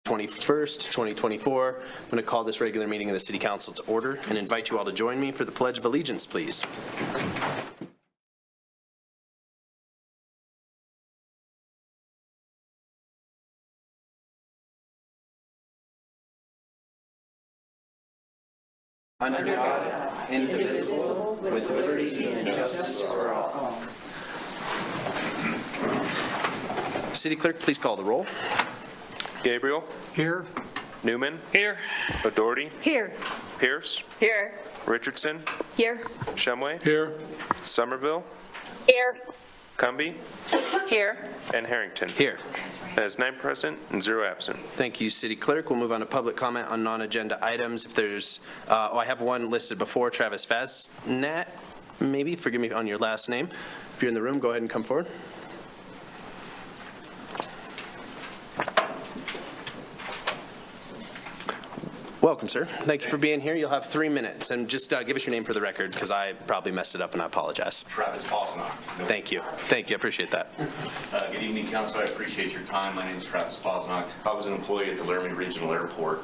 21st, 2024. I'm going to call this regular meeting of the City Council to order and invite you all to join me for the Pledge of Allegiance, please. Under God, indivisible, with liberty and justice for all. City Clerk, please call the roll. Gabriel. Here. Newman. Here. O'Doherty. Here. Pierce. Here. Richardson. Here. Shumway. Here. Somerville. Here. Cumby. Here. And Harrington. Here. That is 9 present and 0 absent. Thank you, City Clerk. We'll move on to public comment on non-agenda items. If there's, I have one listed before, Travis Fasnat, maybe, forgive me on your last name. If you're in the room, go ahead and come forward. Welcome, sir. Thank you for being here. You'll have 3 minutes, and just give us your name for the record, because I probably messed it up, and I apologize. Travis Fosnock. Thank you. Thank you. I appreciate that. Good evening, Council. I appreciate your time. My name is Travis Fosnock. I was an employee at the Laramie Regional Airport.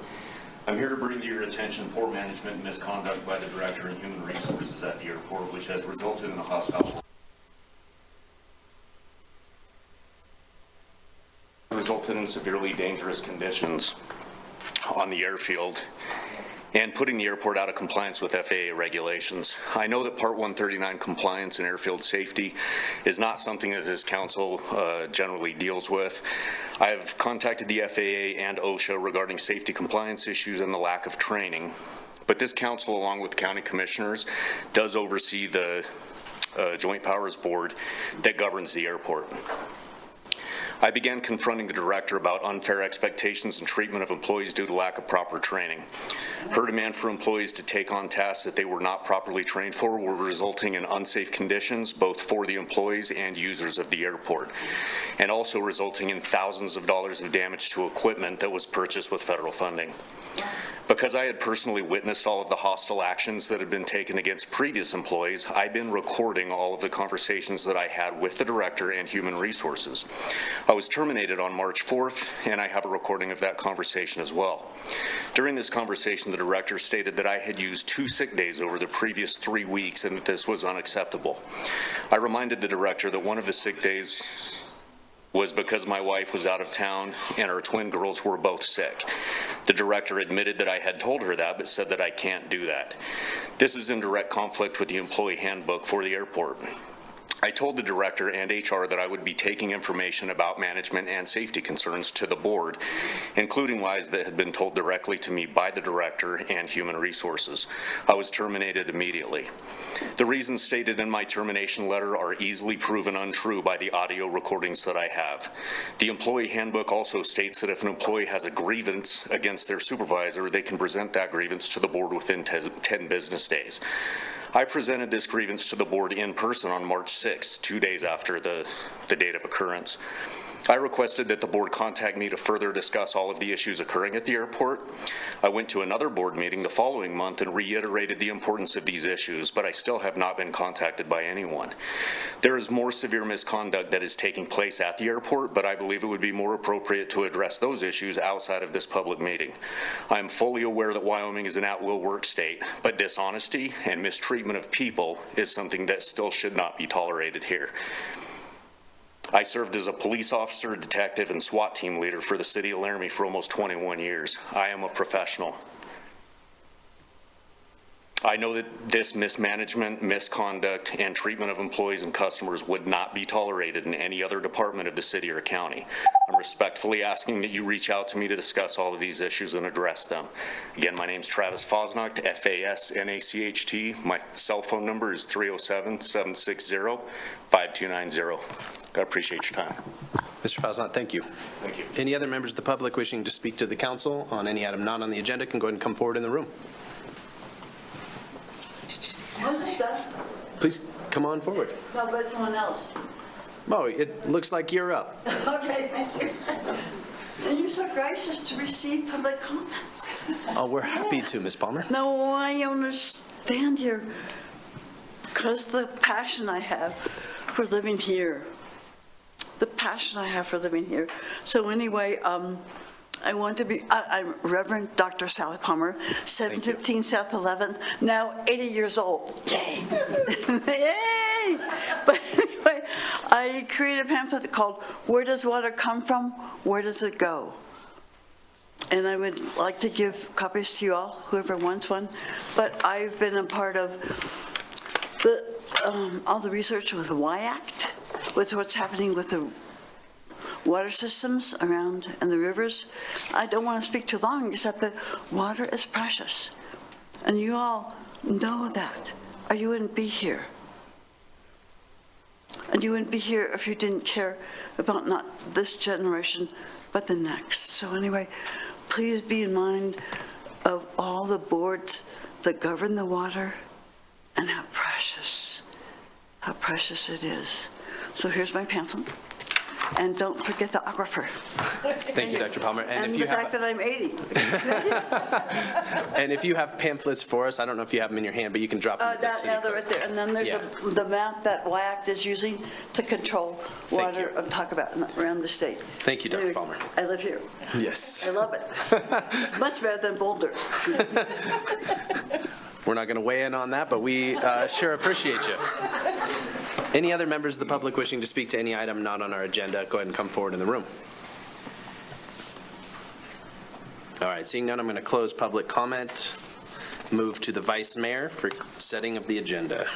I'm here to bring to your attention poor management and misconduct by the Director of Human Resources at the airport, which has resulted in a hostile resulted in severely dangerous conditions on the airfield and putting the airport out of compliance with FAA regulations. I know that Part 139 compliance and airfield safety is not something that this council generally deals with. I have contacted the FAA and OSHA regarding safety compliance issues and the lack of training, but this council, along with county commissioners, does oversee the Joint Powers Board that governs the airport. I began confronting the director about unfair expectations and treatment of employees due to lack of proper training. Her demand for employees to take on tasks that they were not properly trained for were resulting in unsafe conditions both for the employees and users of the airport, and also resulting in thousands of dollars of damage to equipment that was purchased with federal funding. Because I had personally witnessed all of the hostile actions that had been taken against previous employees, I've been recording all of the conversations that I had with the director and human resources. I was terminated on March 4th, and I have a recording of that conversation as well. During this conversation, the director stated that I had used 2 sick days over the previous 3 weeks and that this was unacceptable. I reminded the director that one of the sick days was because my wife was out of town and our twin girls were both sick. The director admitted that I had told her that, but said that I can't do that. This is in direct conflict with the employee handbook for the airport. I told the director and HR that I would be taking information about management and safety concerns to the board, including lies that had been told directly to me by the director and human resources. I was terminated immediately. The reasons stated in my termination letter are easily proven untrue by the audio recordings that I have. The employee handbook also states that if an employee has a grievance against their supervisor, they can present that grievance to the board within 10 business days. I presented this grievance to the board in person on March 6th, 2 days after the date of occurrence. I requested that the board contact me to further discuss all of the issues occurring at the airport. I went to another board meeting the following month and reiterated the importance of these issues, but I still have not been contacted by anyone. There is more severe misconduct that is taking place at the airport, but I believe it would be more appropriate to address those issues outside of this public meeting. I am fully aware that Wyoming is an at-will work state, but dishonesty and mistreatment of people is something that still should not be tolerated here. I served as a police officer, detective, and SWAT team leader for the city of Laramie for almost 21 years. I am a professional. I know that this mismanagement, misconduct, and treatment of employees and customers would not be tolerated in any other department of the city or county. I'm respectfully asking that you reach out to me to discuss all of these issues and address them. Again, my name is Travis Fosnock, F-A-S-N-A-C-H-T. My cell phone number is 307-760-5290. I appreciate your time. Mr. Fasnot, thank you. Thank you. Any other members of the public wishing to speak to the council on any item not on the agenda can go ahead and come forward in the room. Please come on forward. How about someone else? Oh, it looks like you're up. Okay, thank you. And you're so gracious to receive public comments. Oh, we're happy to, Ms. Palmer. No, I understand here because the passion I have for living here. The passion I have for living here. So anyway, I want to be, I'm Reverend Dr. Sally Palmer, 715 South 11th, now 80 years old. Yay! Yay! But anyway, I created a pamphlet called Where Does Water Come From? Where Does It Go? And I would like to give copies to you all, whoever wants one. But I've been a part of all the research with the WIACT, with what's happening with the water systems around and the rivers. I don't want to speak too long, except that water is precious. And you all know that, or you wouldn't be here. And you wouldn't be here if you didn't care about not this generation, but the next. So anyway, please be in mind of all the boards that govern the water and how precious it is. So here's my pamphlet. And don't forget the aquifer. Thank you, Dr. Palmer. And the fact that I'm 80. And if you have pamphlets for us, I don't know if you have them in your hand, but you can drop them at the city They're clerk. right there. And then there's Yeah. the map that WIACT is using to control water you. and talk about around the state. Thank you, Dr. Anyway, Palmer. I live here. Yes. I love it. It's much better than Boulder. We're not going to weigh in on that, but we sure appreciate you. Any other members of the public wishing to speak to any item not on our agenda, go ahead and come forward in the room. All right, seeing none, I'm going to close public comment. Move to the vice mayor for setting of the agenda.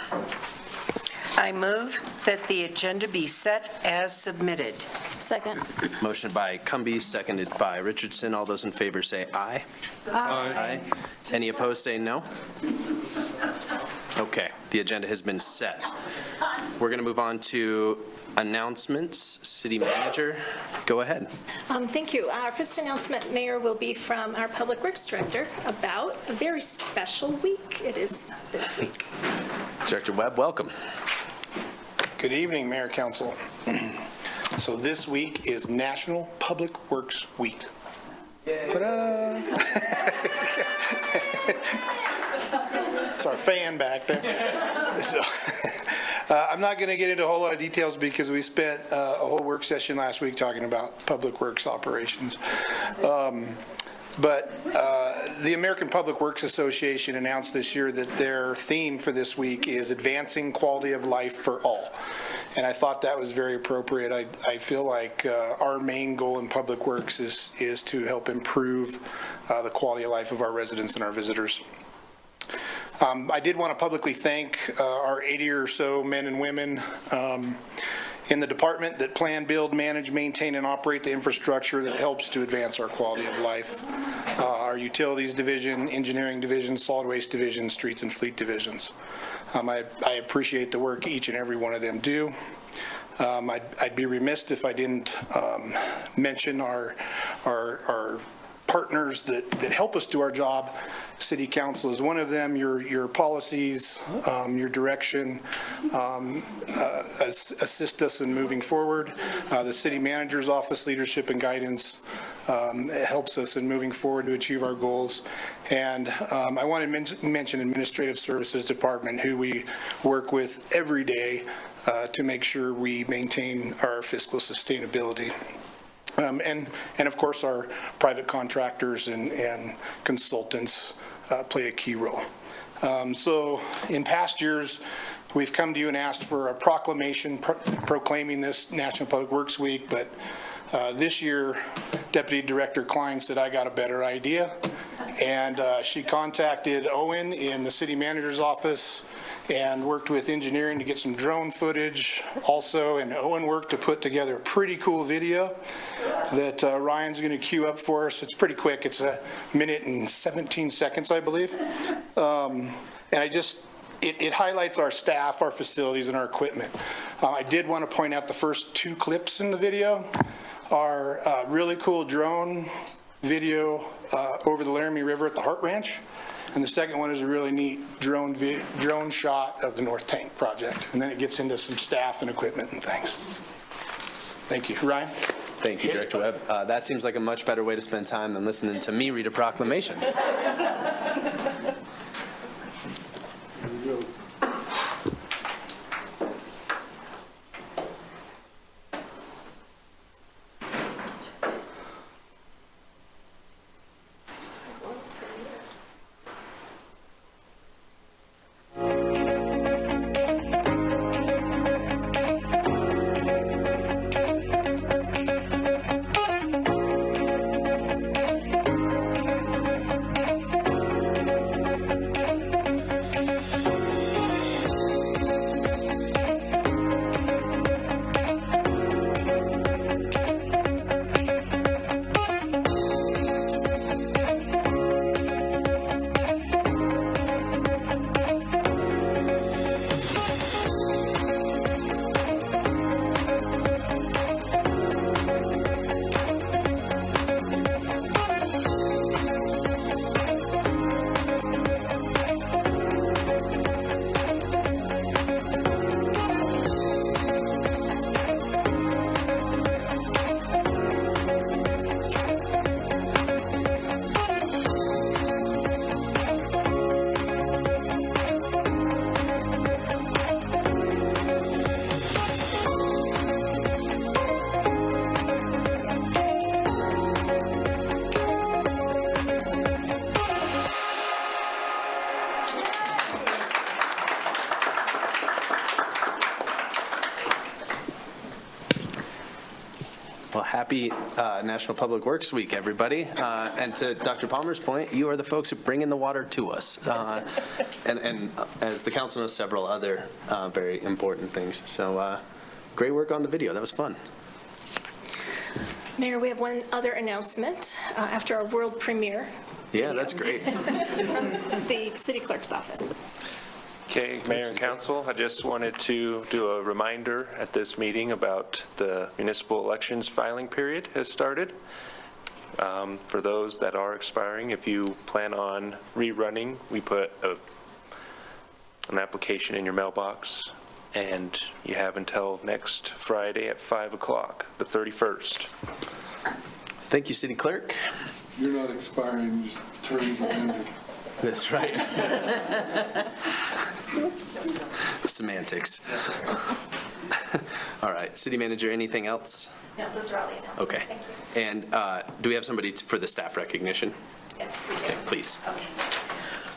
I move that the agenda be set as submitted. Second. Motion by Cumby, seconded by Richardson. All those in favor say aye. Aye. Any opposed say no. Okay, the agenda has been set. We're going to move on to announcements. City manager, go ahead. Thank you. Our first announcement, Mayor, will be from our Public Works Director about a very special week. It is this week. Director Webb, welcome. Good evening, Mayor, Council. So this week is National Public Works Week. Ta-da! It's our fan back there. So, I'm not going to get into a whole lot of details because we spent a whole work session last week talking about public works operations. But the American Public Works Association announced this year that their theme for this week is Advancing Quality of Life for All. And I thought that was very appropriate. I feel like our main goal in public works is to help improve the quality of life of our residents and our visitors. I did want to publicly thank our 80 or so men and women in the department that plan, build, manage, maintain, and operate the infrastructure that helps to advance our quality of life. Our utilities division, engineering division, solid waste division, streets and fleet divisions. I appreciate the work each and every one of them do. I'd be remiss if I didn't mention our partners that help us do our job. City Council is one of them. Your policies, your direction assist us in moving forward. The City Manager's Office leadership and guidance helps us in moving forward to achieve our goals. And I want to mention Administrative Services Department, who we work with every day to make sure we maintain our fiscal sustainability. And of course, our private contractors and consultants play a key role. So in past years, we've come to you and asked for a proclamation proclaiming this National Public Works Week, but this year, Deputy Director Klein said, I got a better idea. And she contacted Owen in the City Manager's office and worked with engineering to get some drone footage also, and Owen worked to put together a pretty cool video that Ryan's going to queue up for us. It's pretty quick. It's 1 minute and 17 seconds, I believe. And it highlights our staff, our facilities, and our equipment. I did want to point out the first 2 clips in the video are really cool drone video over the Laramie River at the Hart Ranch. And the second one is a really neat drone shot of the North Tank project. And then it gets into some staff and equipment and things. Thank you. Ryan? Thank you, Director Webb. That seems like a much better way to spend time than listening to me read a proclamation. Well, happy National Public Works Week, everybody. And to Dr. Palmer's point, you are the folks who bring in the water to us. And as the council knows, several other very important things. So great work on the video. That was fun. Mayor, we have one other announcement after our world premiere. Yeah, that's great. From the city clerk's office. Okay, Mayor and Council, I just wanted to do a reminder at this meeting about the municipal elections filing period has started. For those that are expiring, if you plan on rerunning, we put an application in your mailbox, and you have until next Friday at 5 o'clock, the 31st. Thank you, City Clerk. You're not expiring, just terms are ending. That's right. Semantics. All right, City Manager, anything else? No, those are all the announcements. Okay. Thank you. And do we have somebody for the staff recognition? Yes, we do. Okay, please. Okay.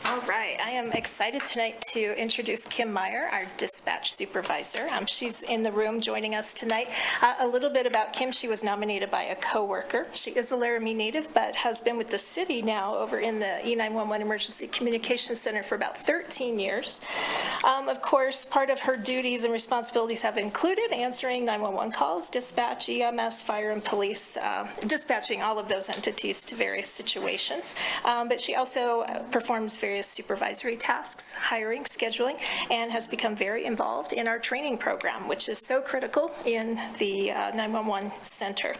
All right, I am excited tonight to introduce Kim Meyer, our dispatch supervisor. She's in the room joining us tonight. A little bit about Kim: she was nominated by a coworker. She is a Laramie native, but has been with the city now over in the E911 Emergency Communications Center for about 13 years. Of course, part of her duties and responsibilities have included answering 911 calls, dispatch, EMS, fire and police, dispatching all of those entities to various situations. But she also performs various supervisory tasks, hiring, scheduling, and has become very involved in our training program, which is so critical in the 911 center.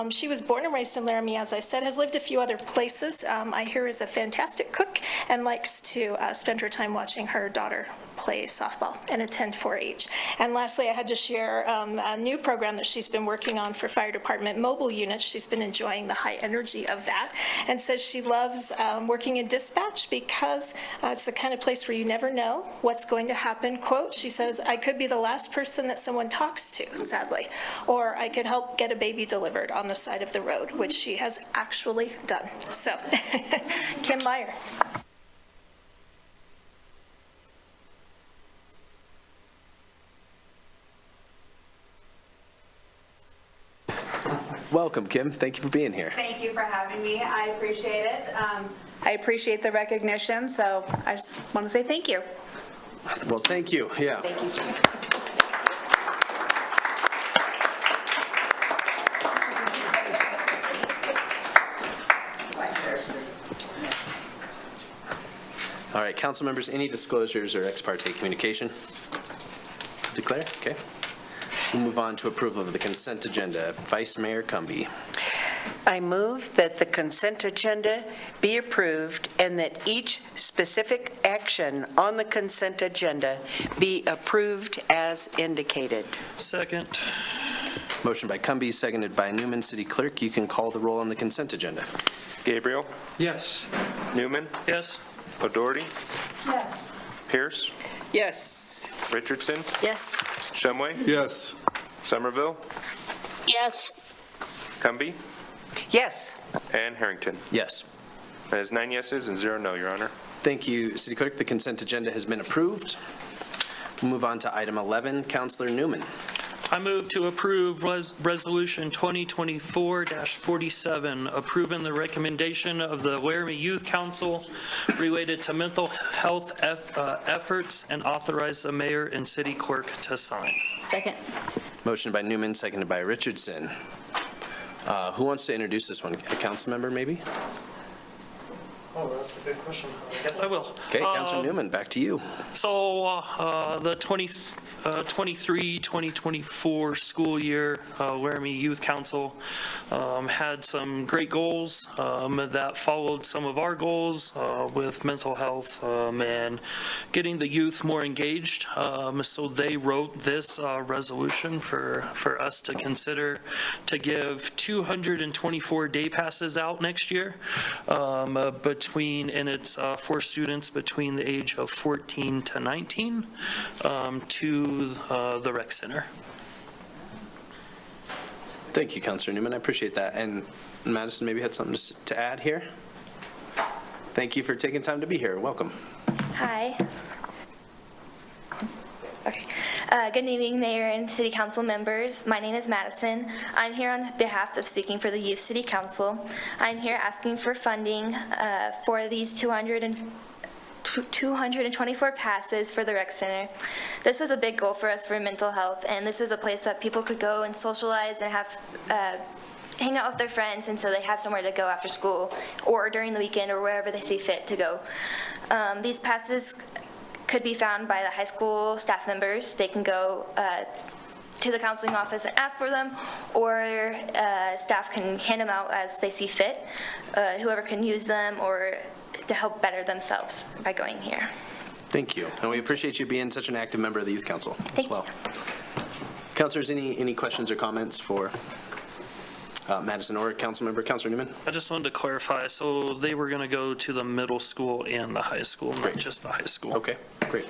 She was born and raised in Laramie, as I said, has lived a few other places. I hear is a fantastic cook and likes to spend her time watching her daughter play softball and attend 4-H. And lastly, I had to share a new program that she's been working on for fire department mobile units. She's been enjoying the high energy of that and says she loves working in dispatch because it's the kind of place where you never know what's going to happen. Quote, she says, I could be the last person that someone talks to, sadly, or I could help get a baby delivered on the side of the road, which she has actually done. So, Kim Meyer. Welcome, Kim. Thank you for being here. Thank you for having me. I appreciate it. I appreciate the recognition, so I just want to say thank you. Well, thank you. Yeah. Thank you. All right, council members, any disclosures or ex parte communication? Declare? Okay. We'll move on to approval of the consent agenda. Vice Mayor Cumby. I move that the consent agenda be approved and that each specific action on the consent agenda be approved as indicated. Second. Motion by Cumby, seconded by Newman. City Clerk, you can call the roll on the consent agenda. Gabriel, Yes. Newman, Yes. O'Doherty, Yes. Pierce, Yes. Richardson, Yes. Shumway, Yes. Somerville, Yes. Cumby, Yes. and Harrington. Yes. That is 9 yeses and 0 no, Your Honor. Thank you, City Clerk. The consent agenda has been approved. We'll move on to item 11. Councilor Newman. I move to approve Resolution 2024-47, approving the recommendation of the Laramie Youth Council related to mental health efforts and authorize the mayor and city clerk to sign. Second. Motion by Newman, seconded by Richardson. Who wants to introduce this one? A council member, maybe? Oh, that's a good question. I guess I will. Okay, Councilor Newman, back to you. So the 23-2024 school year, Laramie Youth Council had some great goals that followed some of our goals with mental health and getting the youth more engaged. So they wrote this resolution for us to consider to give 224 day passes out next year and it's for students between the age of 14 to 19 to the rec center. Thank you, Councilor Newman. I appreciate that. And Madison maybe had something to add here. Thank you for taking time to be here. Welcome. Hi. Okay. Good evening, Mayor and City Council members. My name is Madison. I'm here on behalf of speaking for the Youth City Council. I'm here asking for funding for these 224 passes for the rec center. This was a big goal for us for mental health, and this is a place that people could go and socialize and have hang out with their friends, and so they have somewhere to go after school or during the weekend or wherever they see fit to go. These passes could be found by the high school staff members. They can go to the counseling office and ask for them, or staff can hand them out as they see fit, whoever can use them or to help better themselves by going here. Thank you. And we appreciate you being such an active member of the Youth Council as well. Councilors, any questions or comments for Madison or Councilmember? Councilor Newman? I just wanted to clarify, so they were going to go to the middle school and the high school, not just the high school. Okay, great.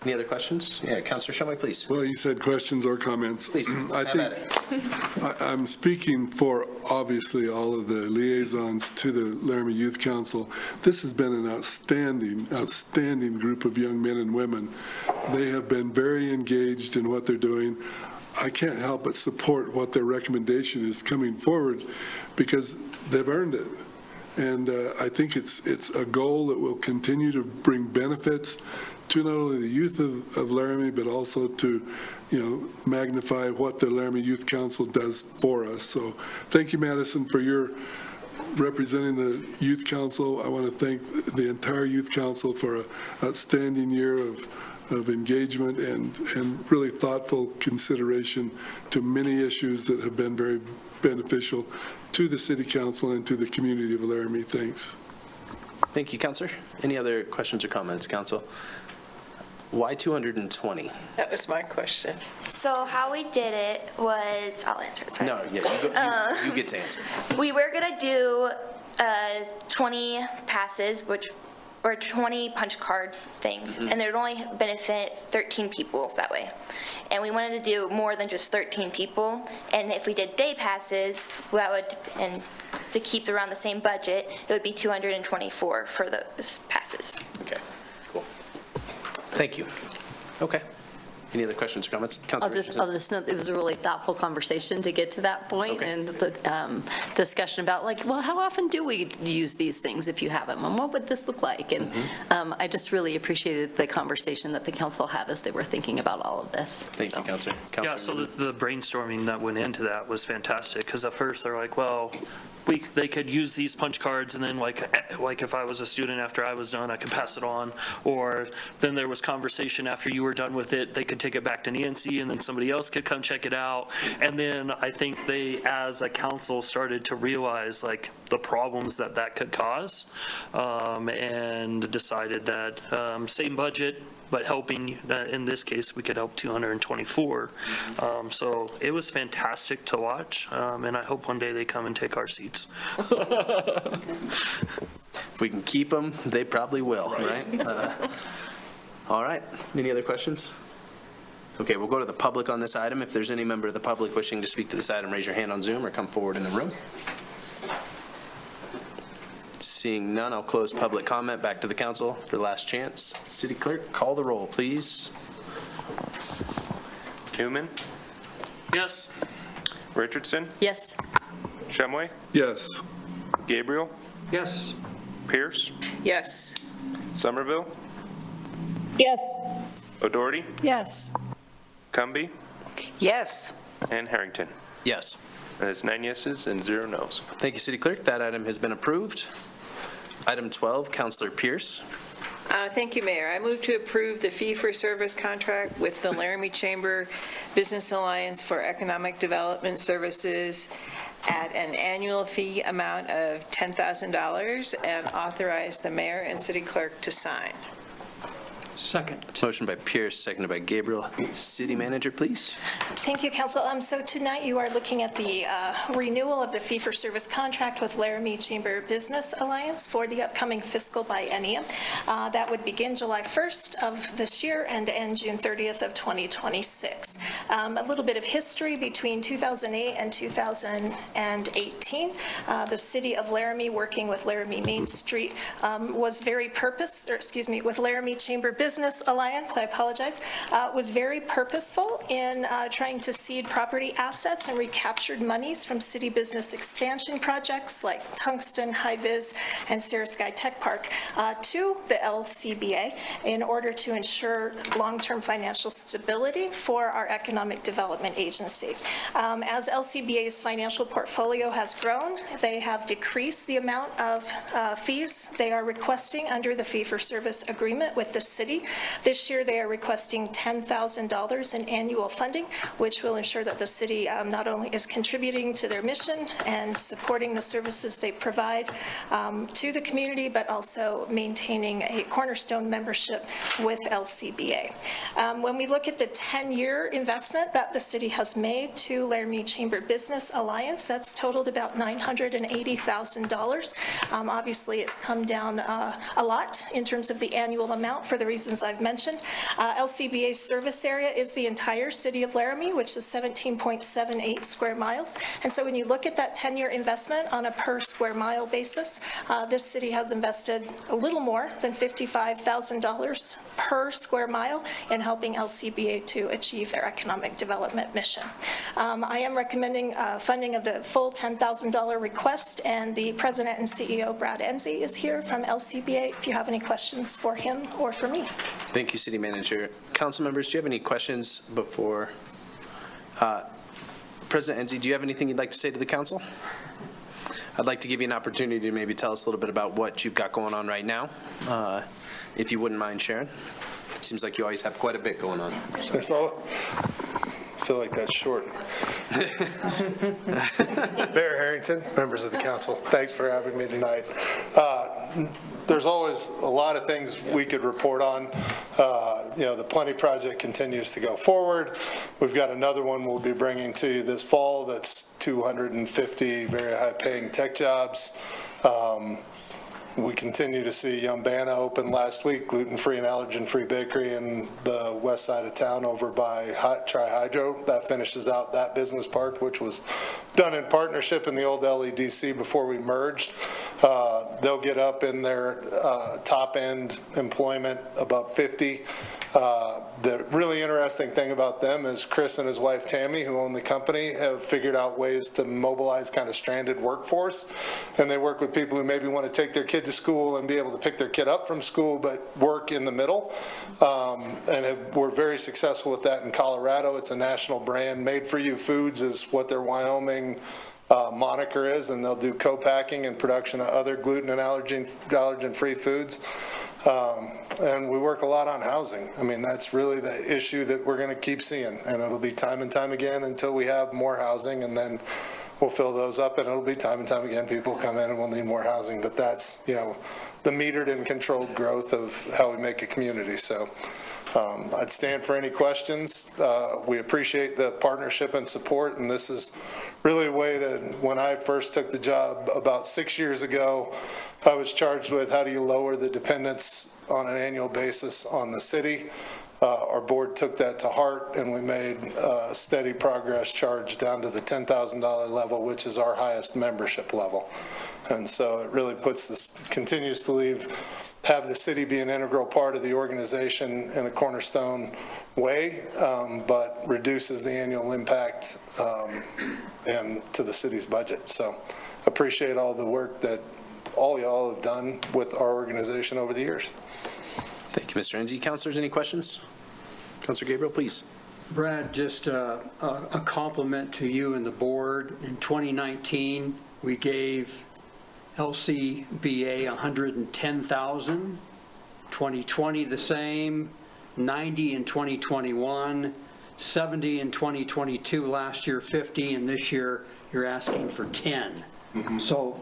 Any other questions? Yeah, Councilor Shumway, please. Well, you said questions or comments. Please, I have at it. think I'm speaking for, obviously, all of the liaisons to the Laramie Youth Council. This has been an outstanding group of young men and women. They have been very engaged in what they're doing. I can't help but support what their recommendation is coming forward because they've earned it. And I think it's a goal that will continue to bring benefits to not only the youth of Laramie, but also to, magnify what the Laramie Youth Council does for us. So thank you, Madison, for your representing the Youth Council. I want to thank the entire Youth Council for an outstanding year of engagement and really thoughtful consideration to many issues that have been very beneficial to the City Council and to the community of Laramie. Thanks. Thank you, Councilor. Any other questions or comments, Council? Why 220? That was my question. So how we did it was, I'll answer it, sorry. No, yeah, you get to answer. We were gonna do 20 passes, or 20 punch card things, and they would only benefit 13 people that way. And we wanted to do more than just 13 people, and if we did day passes, that would, and to keep around the same budget, it would be 224 for those passes. Okay, cool. Thank you. Okay. Any other questions or comments? Councilor I'll just note it was a really thoughtful conversation to get to that point, Okay. and the discussion about how often do we use these things if you have them, and what would this look like? And I just really appreciated the conversation that the council had as they were thinking about all of this. Thank you, Councilor. Yeah, so the brainstorming that went into that was fantastic, because at first they're like, well, they could use these punch cards, and then like if I was a student after I was done, I could pass it on. Or then there was conversation after you were done with it, they could take it back to Nancy, and then somebody else could come check it out. And then I think they, as a council, started to realize like the problems that could cause, and decided that same budget, but helping, in this case, we could help 224. So it was fantastic to watch, and I hope one day they come and take our seats. If we can keep them, they probably will, right? All right. Any other questions? Okay, we'll go to the public on this item. If there's any member of the public wishing to speak to this item, raise your hand on Zoom or come forward in the room. Seeing none, I'll close public comment. Back to the council for last chance. City Clerk, call the roll, please. Newman, Yes. Richardson, Yes. Shumway, Yes. Gabriel, Yes. Pierce, Yes. Somerville, Yes. O'Doherty, Yes. Cumby, Yes. and Harrington. Yes. That is 9 yeses and 0 nos. Thank you, City Clerk. That item has been approved. Item 12, Councilor Pierce. Thank you, Mayor. I move to approve the fee-for-service contract with the Laramie Chamber Business Alliance for Economic Development Services at an annual fee amount of $10,000 and authorize the mayor and city clerk to sign. Second. Motion by Pierce, seconded by Gabriel. City Manager, please. Thank you, Council. So tonight you are looking at the renewal of the fee-for-service contract with Laramie Chamber Business Alliance for the upcoming fiscal biennium. That would begin July 1st of this year and end June 30th of 2026. A little bit of history between 2008 and 2018. The city of Laramie, working with Laramie Main Street, was very with Laramie Chamber Business Alliance, I apologize, was very purposeful in trying to seed property assets and recaptured monies from city business expansion projects like Tungsten, High-Vis, and Sierra Sky Tech Park to the LCBA in order to ensure long-term financial stability for our economic development agency. As LCBA's financial portfolio has grown, they have decreased the amount of fees they are requesting under the fee-for-service agreement with the city. This year, they are requesting $10,000 in annual funding, which will ensure that the city not only is contributing to their mission and supporting the services they provide to the community, but also maintaining a cornerstone membership with LCBA. When we look at the 10-year investment that the city has made to Laramie Chamber Business Alliance, that's totaled about $980,000. Obviously, it's come down a lot in terms of the annual amount for the reasons I've mentioned. LCBA's service area is the entire city of Laramie, which is 17.78 square miles. And so when you look at that 10-year investment on a per square mile basis, this city has invested a little more than $55,000 per square mile in helping LCBA to achieve their economic development mission. I am recommending funding of the full $10,000 request, and the President and CEO, Brad Enzi, is here from LCBA if you have any questions for him or for me. Thank you, City Manager. Council members, do you have any questions before? President Enzi, do you have anything you'd like to say to the council? I'd like to give you an opportunity to maybe tell us a little bit about what you've got going on right now, if you wouldn't mind sharing. Seems like you always have quite a bit going on. So, I feel like that's short. Mayor Harrington, members of the council, thanks for having me tonight. There's always a lot of things we could report on. The Plenty Project continues to go forward. We've got another one we'll be bringing to you this fall that's 250 very high-paying tech jobs. We continue to see Yumbana open last week, gluten-free and allergen-free bakery in the west side of town over by Tri-Hydro. That finishes out that business park, which was done in partnership in the old LEDC before we merged. They'll get up in their top-end employment above 50. The really interesting thing about them is Chris and his wife Tammy, who own the company, have figured out ways to mobilize kind of stranded workforce. And they work with people who maybe want to take their kid to school and be able to pick their kid up from school, but work in the middle. We're very successful with that in Colorado. It's a national brand. Made For You Foods is what their Wyoming moniker is, and they'll do co-packing and production of other gluten and allergen-free foods. And we work a lot on housing. I mean, that's really the issue that we're going to keep seeing, and it'll be time and time again until we have more housing, and then we'll fill those up, and it'll be time and time again people come in and we'll need more housing. But that's, the metered and controlled growth of how we make a community. So I'd stand for any questions. We appreciate the partnership and support, and this is really a way to, when I first took the job about 6 years ago, I was charged with how do you lower the dependence on an annual basis on the city. Our board took that to heart, and we made steady progress charge down to the $10,000 level, which is our highest membership level. And so it really continues to have the city be an integral part of the organization in a cornerstone way, but reduces the annual impact and to the city's budget. So appreciate all the work that all y'all have done with our organization over the years. Thank you, Mr. Enzi. Councilors, any questions? Councilor Gabriel, please. Brad, just a compliment to you and the board. In 2019, we gave LCBA $110,000. 2020 the same, 90 in 2021, 70 in 2022, last year 50, and this year you're asking for 10. So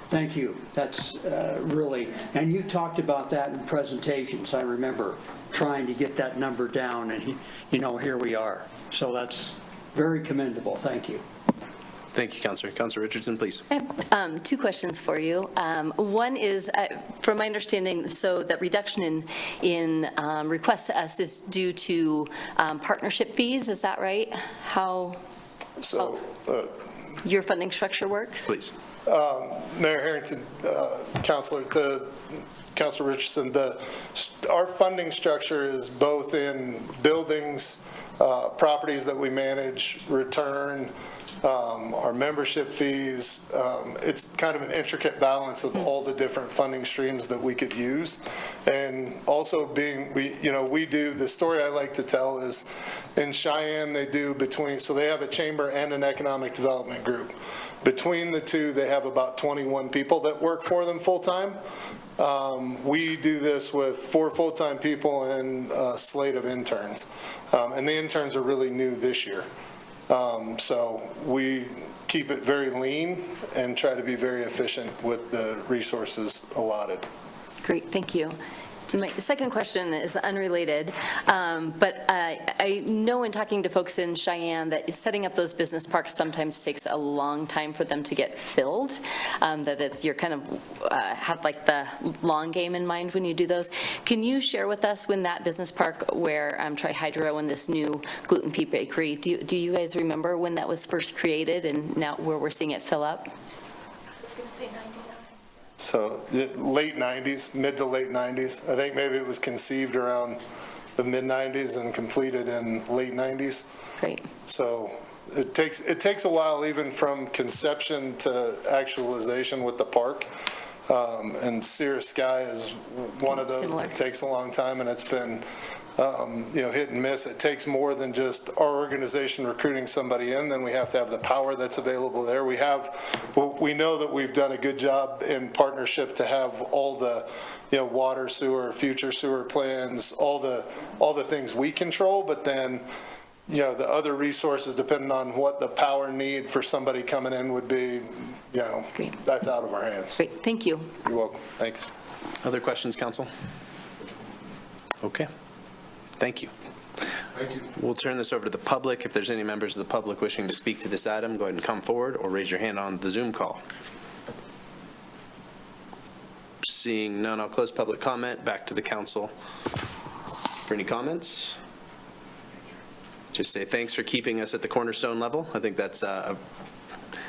thank you. That's really, and you talked about that in presentations. I remember trying to get that number down, and here we are. So that's very commendable. Thank you. Thank you, Councilor. Councilor Richardson, please. I have two questions for you. One is, from my understanding, so that reduction in requests to us is due to partnership fees, is that right? How your funding structure works? Please. Mayor Harrington, Councilor, the Councilor Richardson, our funding structure is both in buildings, properties that we manage, return, our membership fees. It's kind of an intricate balance of all the different funding streams that we could use. And also we do, the story I like to tell is in Cheyenne, they have a chamber and an economic development group. Between the two, they have about 21 people that work for them full-time. We do this with 4 full-time people and a slate of interns. And the interns are really new this year. So we keep it very lean and try to be very efficient with the resources allotted. Great, thank you. My second question is unrelated, but I know in talking to folks in Cheyenne that setting up those business parks sometimes takes a long time for them to get filled, that you're kind of have like the long game in mind when you do those. Can you share with us when that business park where Tri-Hydro and this new gluten-free bakery, do you guys remember when that was first created and now where we're seeing it fill up? I was going to say 99. So late 90s, mid to late 90s. I think maybe it was conceived around the mid 90s and completed in late 90s. Great. So it takes a while even from conception to actualization with the park. And Sierra Sky is one of those Similar. that takes a long time, and it's been hit and miss. It takes more than just our organization recruiting somebody in. Then we have to have the power that's available there. We know that we've done a good job in partnership to have all the water, sewer, future sewer plans, all the things we control, but then the other resources, depending on what the power need for somebody coming in would be, Great. that's out of our hands. Great, thank you. You're welcome. Thanks. Other questions, council? Okay. Thank you. Thank you. We'll turn this over to the public. If there's any members of the public wishing to speak to this item, go ahead and come forward or raise your hand on the Zoom call. Seeing none, I'll close public comment. Back to the council for any comments. Just say thanks for keeping us at the cornerstone level. I think that's I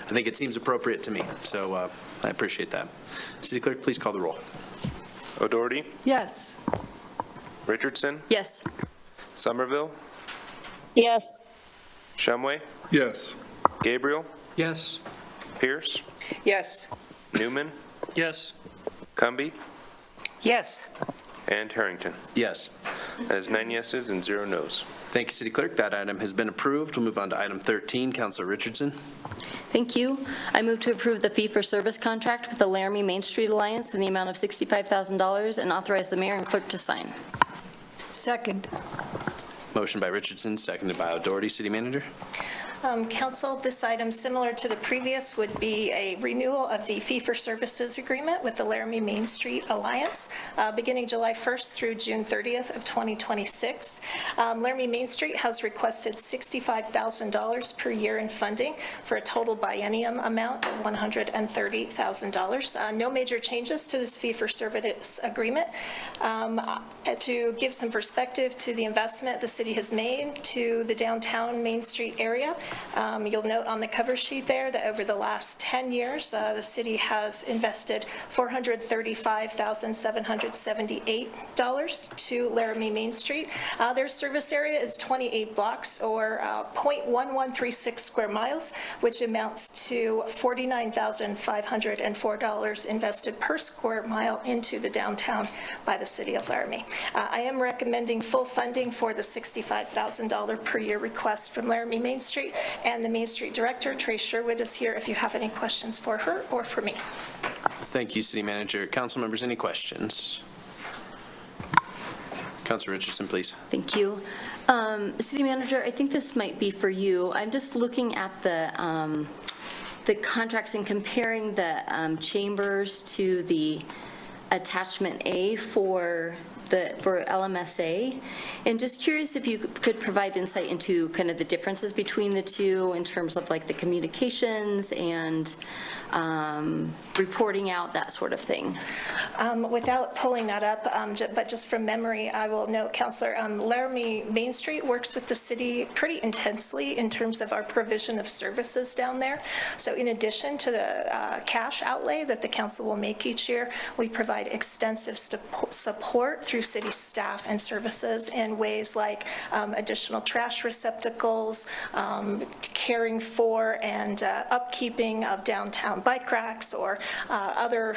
think it seems appropriate to me, so I appreciate that. City Clerk, please call the roll. O'Doherty, Yes. Richardson, Yes. Somerville, Yes. Shumway, Yes. Gabriel, Yes. Pierce, Yes. Newman, Yes. Cumby, Yes. and Harrington. Yes. That is 9 yeses and 0 nos. Thank you, City Clerk. That item has been approved. We'll move on to item 13. Councilor Richardson. Thank you. I move to approve the fee-for-service contract with the Laramie Main Street Alliance in the amount of $65,000 and authorize the mayor and clerk to sign. Second. Motion by Richardson, seconded by O'Doherty. City Manager. Council, this item, similar to the previous, would be a renewal of the fee-for-services agreement with the Laramie Main Street Alliance, beginning July 1st through June 30th of 2026. Laramie Main Street has requested $65,000 per year in funding for a total biennium amount of $130,000. No major changes to this fee-for-service agreement. To give some perspective to the investment the city has made to the downtown Main Street area, you'll note on the cover sheet there that over the last 10 years, the city has invested $435,778 to Laramie Main Street. Their service area is 28 blocks or 0.1136 square miles, which amounts to $49,504 invested per square mile into the downtown by the city of Laramie. I am recommending full funding for the $65,000 per year request from Laramie Main Street, and the Main Street Director, Trace Sherwood, is here if you have any questions for her or for me. Thank you, City Manager. Council members, any questions? Councilor Richardson, please. Thank you. City Manager, I think this might be for you. I'm just looking at the contracts and comparing the chambers to the attachment A for for LMSA, and just curious if you could provide insight into kind of the differences between the two in terms of like the communications and reporting out, that sort of thing. Without pulling that up, but just from memory, I will note, Councilor, Laramie Main Street works with the city pretty intensely in terms of our provision of services down there. So in addition to the cash outlay that the council will make each year, we provide extensive support through city staff and services in ways like additional trash receptacles, caring for and upkeeping of downtown bike racks or other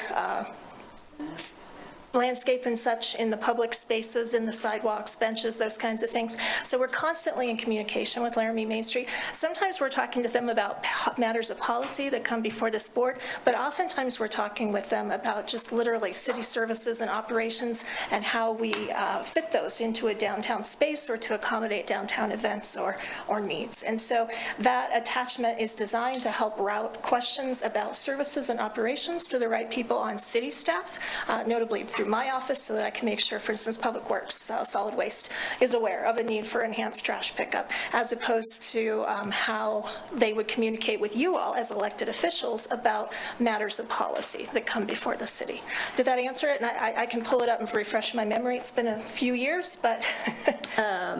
landscape and such in the public spaces, in the sidewalks, benches, those kinds of things. So we're constantly in communication with Laramie Main Street. Sometimes we're talking to them about matters of policy that come before this board, but oftentimes we're talking with them about just literally city services and operations and how we fit those into a downtown space or to accommodate downtown events or needs. And so that attachment is designed to help route questions about services and operations to the right people on city staff, notably through my office, so that I can make sure, for instance, Public Works, Solid Waste is aware of a need for enhanced trash pickup, as opposed to how they would communicate with you all as elected officials about matters of policy that come before the city. Did that answer it? And I can pull it up and refresh my memory. It's been a few years, but.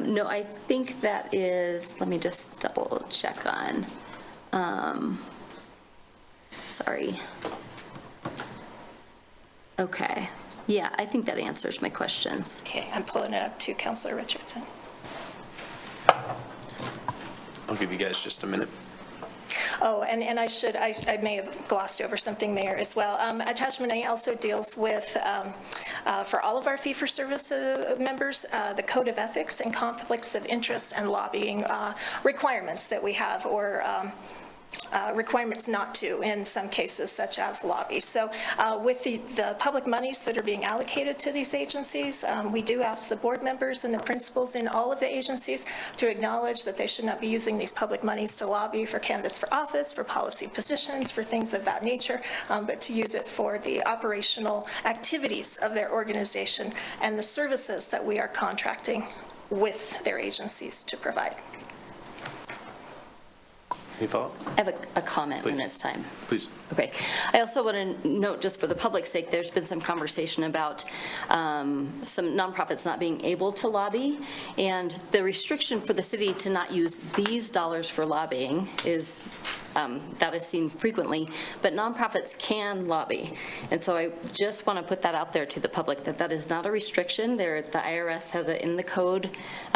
No, I think that is, let me just double check on, sorry. Okay. Yeah, I think that answers my questions. Okay, I'm pulling it up too, Councilor Richardson. I'll give you guys just a minute. Oh, and I may have glossed over something, Mayor, as well. Attachment A also deals with, for all of our fee-for-service members, the Code of Ethics and conflicts of interest and lobbying requirements that we have, or requirements not to in some cases, such as lobby. So with the public monies that are being allocated to these agencies, we do ask the board members and the principals in all of the agencies to acknowledge that they should not be using these public monies to lobby for candidates for office, for policy positions, for things of that nature, but to use it for the operational activities of their organization and the services that we are contracting with their agencies to provide. Any follow-up? I have a comment when Please. it's time. Please. Okay. I also want to note, just for the public's sake, there's been some conversation about some nonprofits not being able to lobby, and the restriction for the city to not use these dollars for lobbying is, that is seen frequently, but nonprofits can lobby. And so I just want to put that out there to the public, that that is not a restriction. The IRS has it in the code.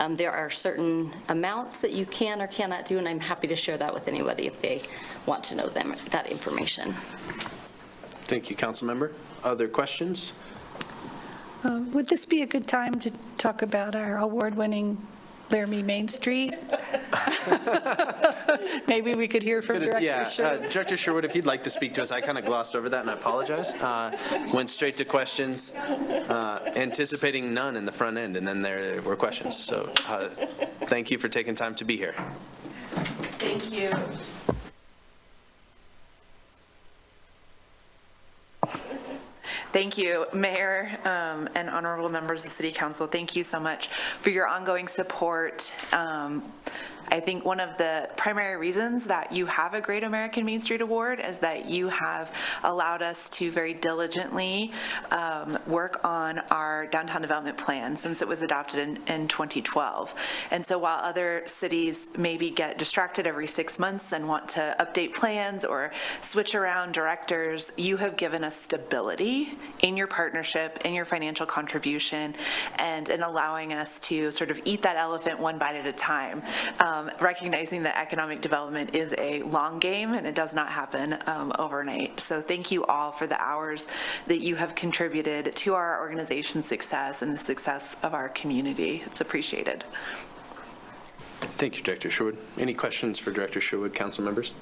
There are certain amounts that you can or cannot do, and I'm happy to share that with anybody if they want to know that information. Thank you, Councilmember. Other questions? Would this be a good time to talk about our award-winning Laramie Main Street? Maybe we could hear from Director Sherwood. Director Sherwood, if you'd like to speak to us, I kind of glossed over that and I apologize. Went straight to questions, anticipating none in the front end, and then there were questions. So thank you for taking time to be here. Thank you. Thank you, Mayor and honorable members of the City Council. Thank you so much for your ongoing support. I think one of the primary reasons that you have a Great American Main Street Award is that you have allowed us to very diligently work on our downtown development plan since it was adopted in 2012. And so while other cities maybe get distracted every 6 months and want to update plans or switch around directors, you have given us stability in your partnership, in your financial contribution, and in allowing us to sort of eat that elephant one bite at a time. Recognizing that economic development is a long game and it does not happen overnight. So thank you all for the hours that you have contributed to our organization's success and the success of our community. It's appreciated. Thank you, Director Sherwood. Any questions for Director Sherwood, council members?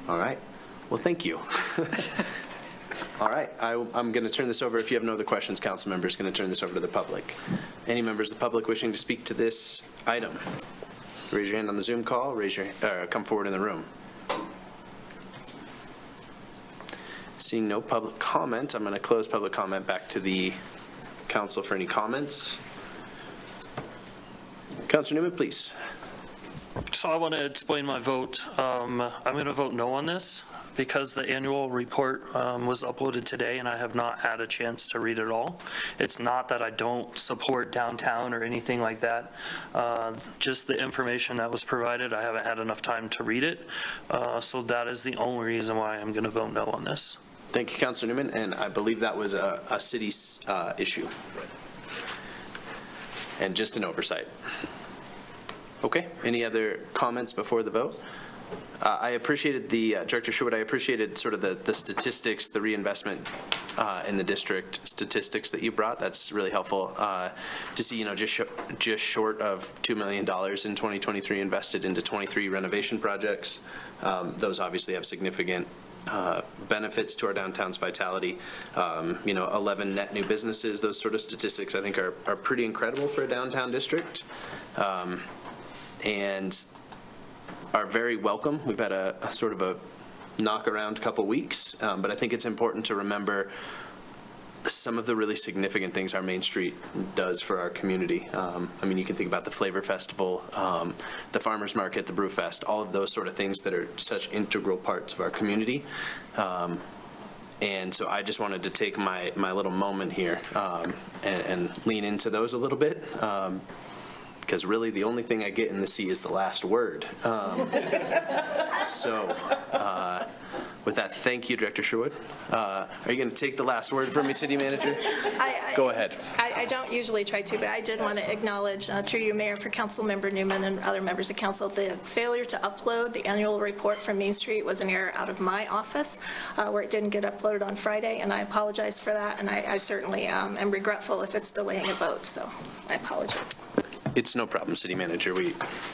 All right. Well, thank you. All right, I'm going to turn this over. If you have no other questions, council members, going to turn this over to the public. Any members of the public wishing to speak to this item? Raise your hand on the Zoom call. Come forward in the room. Seeing no public comment, I'm going to close public comment back to the council for any comments. Councilor Newman, please. So I want to explain my vote. I'm going to vote no on this because the annual report was uploaded today and I have not had a chance to read it all. It's not that I don't support downtown or anything like that. Just the information that was provided, I haven't had enough time to read it. So that is the only reason why I'm going to vote no on this. Thank you, Councilor Newman, and I believe that was a city issue. And just an oversight. Okay, any other comments before the vote? I appreciated the, Director Sherwood, I appreciated sort of the statistics, the reinvestment in the district statistics that you brought. That's really helpful to see, just short of $2 million in 2023 invested into 23 renovation projects. Those obviously have significant benefits to our downtown's vitality. 11 net new businesses, those sort of statistics I think are pretty incredible for a downtown district. And are very welcome. We've had a sort of a knock around couple weeks, but I think it's important to remember some of the really significant things our Main Street does for our community. You can think about the Flavor Festival, the Farmers Market, the Brew Fest, all of those sort of things that are such integral parts of our community. And so I just wanted to take my little moment here and lean into those a little bit. Because really the only thing I get in the sea is the last word. With that, thank you, Director Sherwood. Are you going to take the last word from me, City Manager? Go ahead. I don't usually try to, but I did want to acknowledge, through you, Mayor, for Councilmember Newman and other members of council, the failure to upload the annual report from Main Street was an error out of my office, where it didn't get uploaded on Friday, and I apologize for that, and I certainly am regretful if it's delaying a vote, so I apologize. It's no problem, City Manager.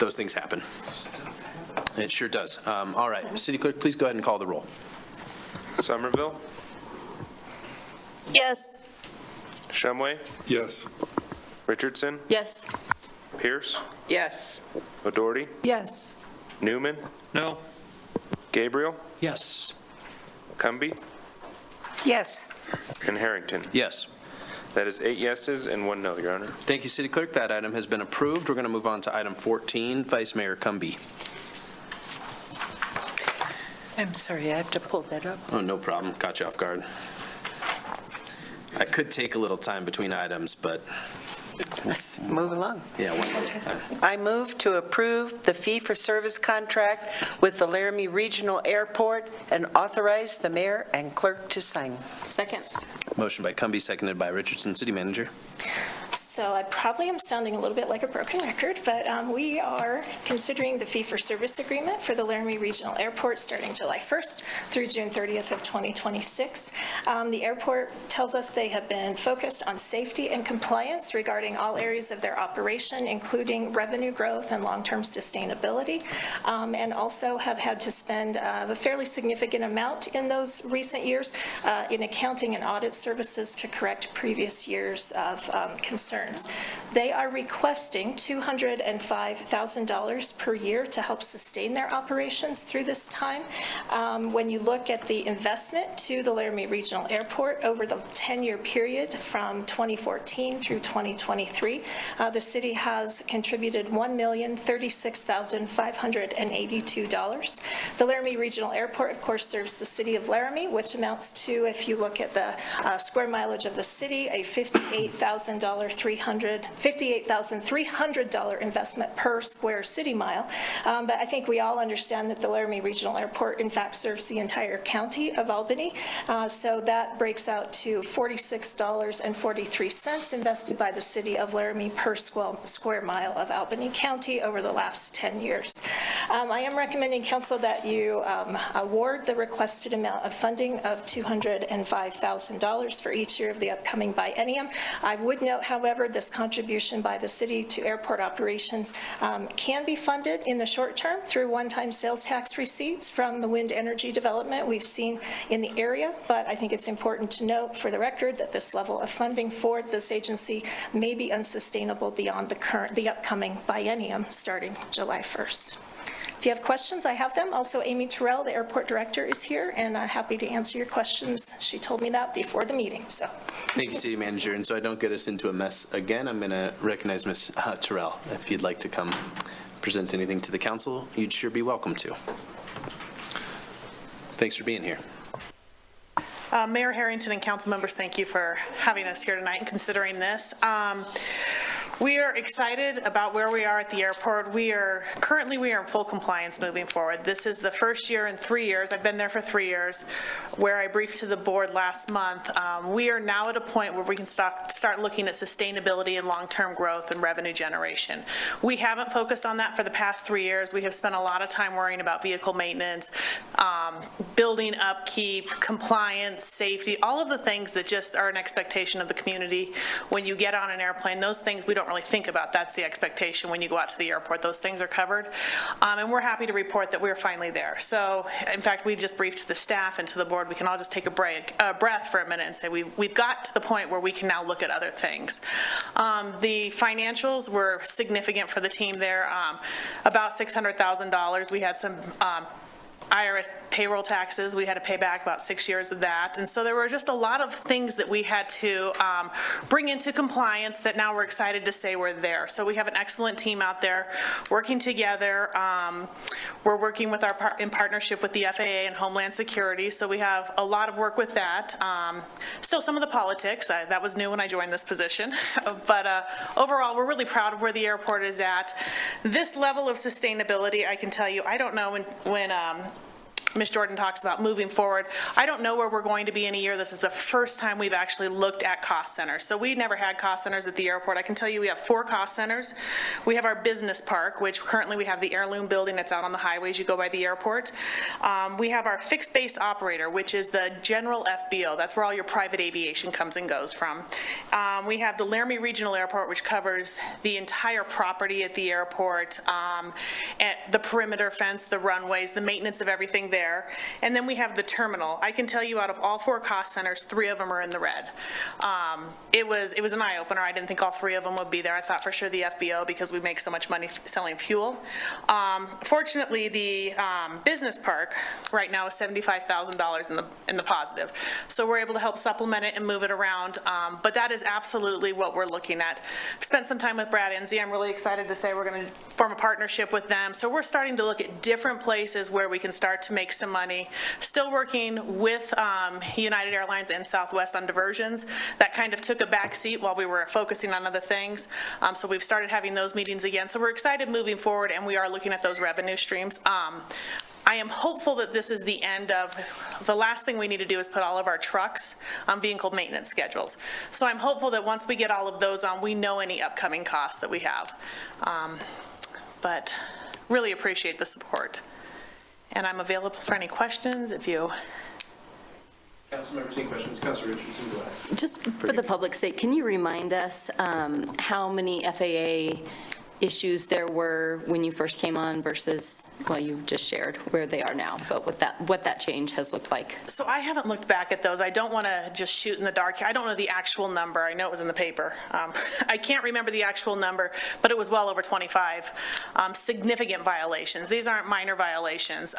Those things happen. It sure does. All right, City Clerk, please go ahead and call the roll. Somerville, Yes. Shumway, Yes. Richardson, Yes. Pierce, Yes. O'Doherty, Yes. Newman, No. Gabriel, Yes. Cumby, Yes. and Harrington. Yes. That is 8 yeses and 1 no, Your Honor. Thank you, City Clerk. That item has been approved. We're going to move on to item 14, Vice Mayor Cumby. I'm sorry, I have to pull that up. Oh, no problem. Caught you off guard. I could take a little time between items, but Let's move along. yeah, one more time. I move to approve the fee-for-service contract with the Laramie Regional Airport and authorize the mayor and clerk to sign. Second. Motion by Cumby, seconded by Richardson. City Manager. So I probably am sounding a little bit like a broken record, but we are considering the fee-for-service agreement for the Laramie Regional Airport starting July 1st through June 30th of 2026. The airport tells us they have been focused on safety and compliance regarding all areas of their operation, including revenue growth and long-term sustainability, and also have had to spend a fairly significant amount in those recent years in accounting and audit services to correct previous years of concerns. They are requesting $205,000 per year to help sustain their operations through this time. When you look at the investment to the Laramie Regional Airport over the 10-year period from 2014 through 2023, the city has contributed $1,036,582. The Laramie Regional Airport, of course, serves the city of Laramie, which amounts to, if you look at the square mileage of the city, a $58,300 investment per square city mile. But I think we all understand that the Laramie Regional Airport, in fact, serves the entire county of Albany. So that breaks out to $46.43 invested by the city of Laramie per square mile of Albany County over the last 10 years. I am recommending, council, that you award the requested amount of funding of $205,000 for each year of the upcoming biennium. I would note, however, this contribution by the city to airport operations can be funded in the short term through one-time sales tax receipts from the wind energy development we've seen in the area, but I think it's important to note for the record that this level of funding for this agency may be unsustainable beyond the upcoming biennium starting July 1st. If you have questions, I have them. Also, Amy Terrell, the airport director, is here, and I'm happy to answer your questions. She told me that before the meeting, so. Thank you, City Manager. And so I don't get us into a mess again, I'm going to recognize Ms. Terrell. If you'd like to come present anything to the council, you'd sure be welcome to. Thanks for being here. Mayor Harrington and council members, thank you for having us here tonight and considering this. We are excited about where we are at the airport. Currently we are in full compliance moving forward. This is the first year in 3 years, I've been there for 3 years, where I briefed to the board last month. We are now at a point where we can start looking at sustainability and long-term growth and revenue generation. We haven't focused on that for the past 3 years. We have spent a lot of time worrying about vehicle maintenance, building upkeep, compliance, safety, all of the things that just are an expectation of the community. When you get on an airplane, those things we don't really think about. That's the expectation when you go out to the airport. Those things are covered. And we're happy to report that we're finally there. So, in fact, we just briefed to the staff and to the board. We can all just take a breath for a minute and say we've got to the point where we can now look at other things. The financials were significant for the team there. About $600,000. We had some IRS payroll taxes. We had to pay back about 6 years of that. And so there were just a lot of things that we had to bring into compliance that now we're excited to say we're there. So we have an excellent team out there working together. We're working with in partnership with the FAA and Homeland Security. So we have a lot of work with that. Still some of the politics. That was new when I joined this position. But overall, we're really proud of where the airport is at. This level of sustainability, I can tell you, I don't know when Ms. Jordan talks about moving forward. I don't know where we're going to be in a year. This is the first time we've actually looked at cost centers. So we never had cost centers at the airport. I can tell you we have 4 cost centers. We have our business park, which currently we have the heirloom building that's out on the highways. You go by the airport. We have our fixed base operator, which is the general FBO. That's where all your private aviation comes and goes from. We have the Laramie Regional Airport, which covers the entire property at the airport, the perimeter fence, the runways, the maintenance of everything there. And then we have the terminal. I can tell you out of all 4 cost centers, 3 of them are in the red. It was an eye-opener. I didn't think all 3 of them would be there. I thought for sure the FBO, because we make so much money selling fuel. Fortunately, the business park right now is $75,000 in the positive. So we're able to help supplement it and move it around. But that is absolutely what we're looking at. I've spent some time with Brad Enzi. I'm really excited to say we're going to form a partnership with them. So we're starting to look at different places where we can start to make some money. Still working with United Airlines and Southwest on diversions. That kind of took a back seat while we were focusing on other things. So we've started having those meetings again. So we're excited moving forward, and we are looking at those revenue streams. I am hopeful that this is the end of, the last thing we need to do is put all of our trucks on vehicle maintenance schedules. So I'm hopeful that once we get all of those on, we know any upcoming costs that we have. But really appreciate the support. And I'm available for any questions if you. Council members, any questions? Councilor Richardson, go ahead. Just for the public's sake, can you remind us how many FAA issues there were when you first came on versus, well, you just shared where they are now, but what that change has looked like? So I haven't looked back at those. I don't want to just shoot in the dark. I don't know the actual number. I know it was in the paper. I can't remember the actual number, but it was well over 25 significant violations. These aren't minor violations.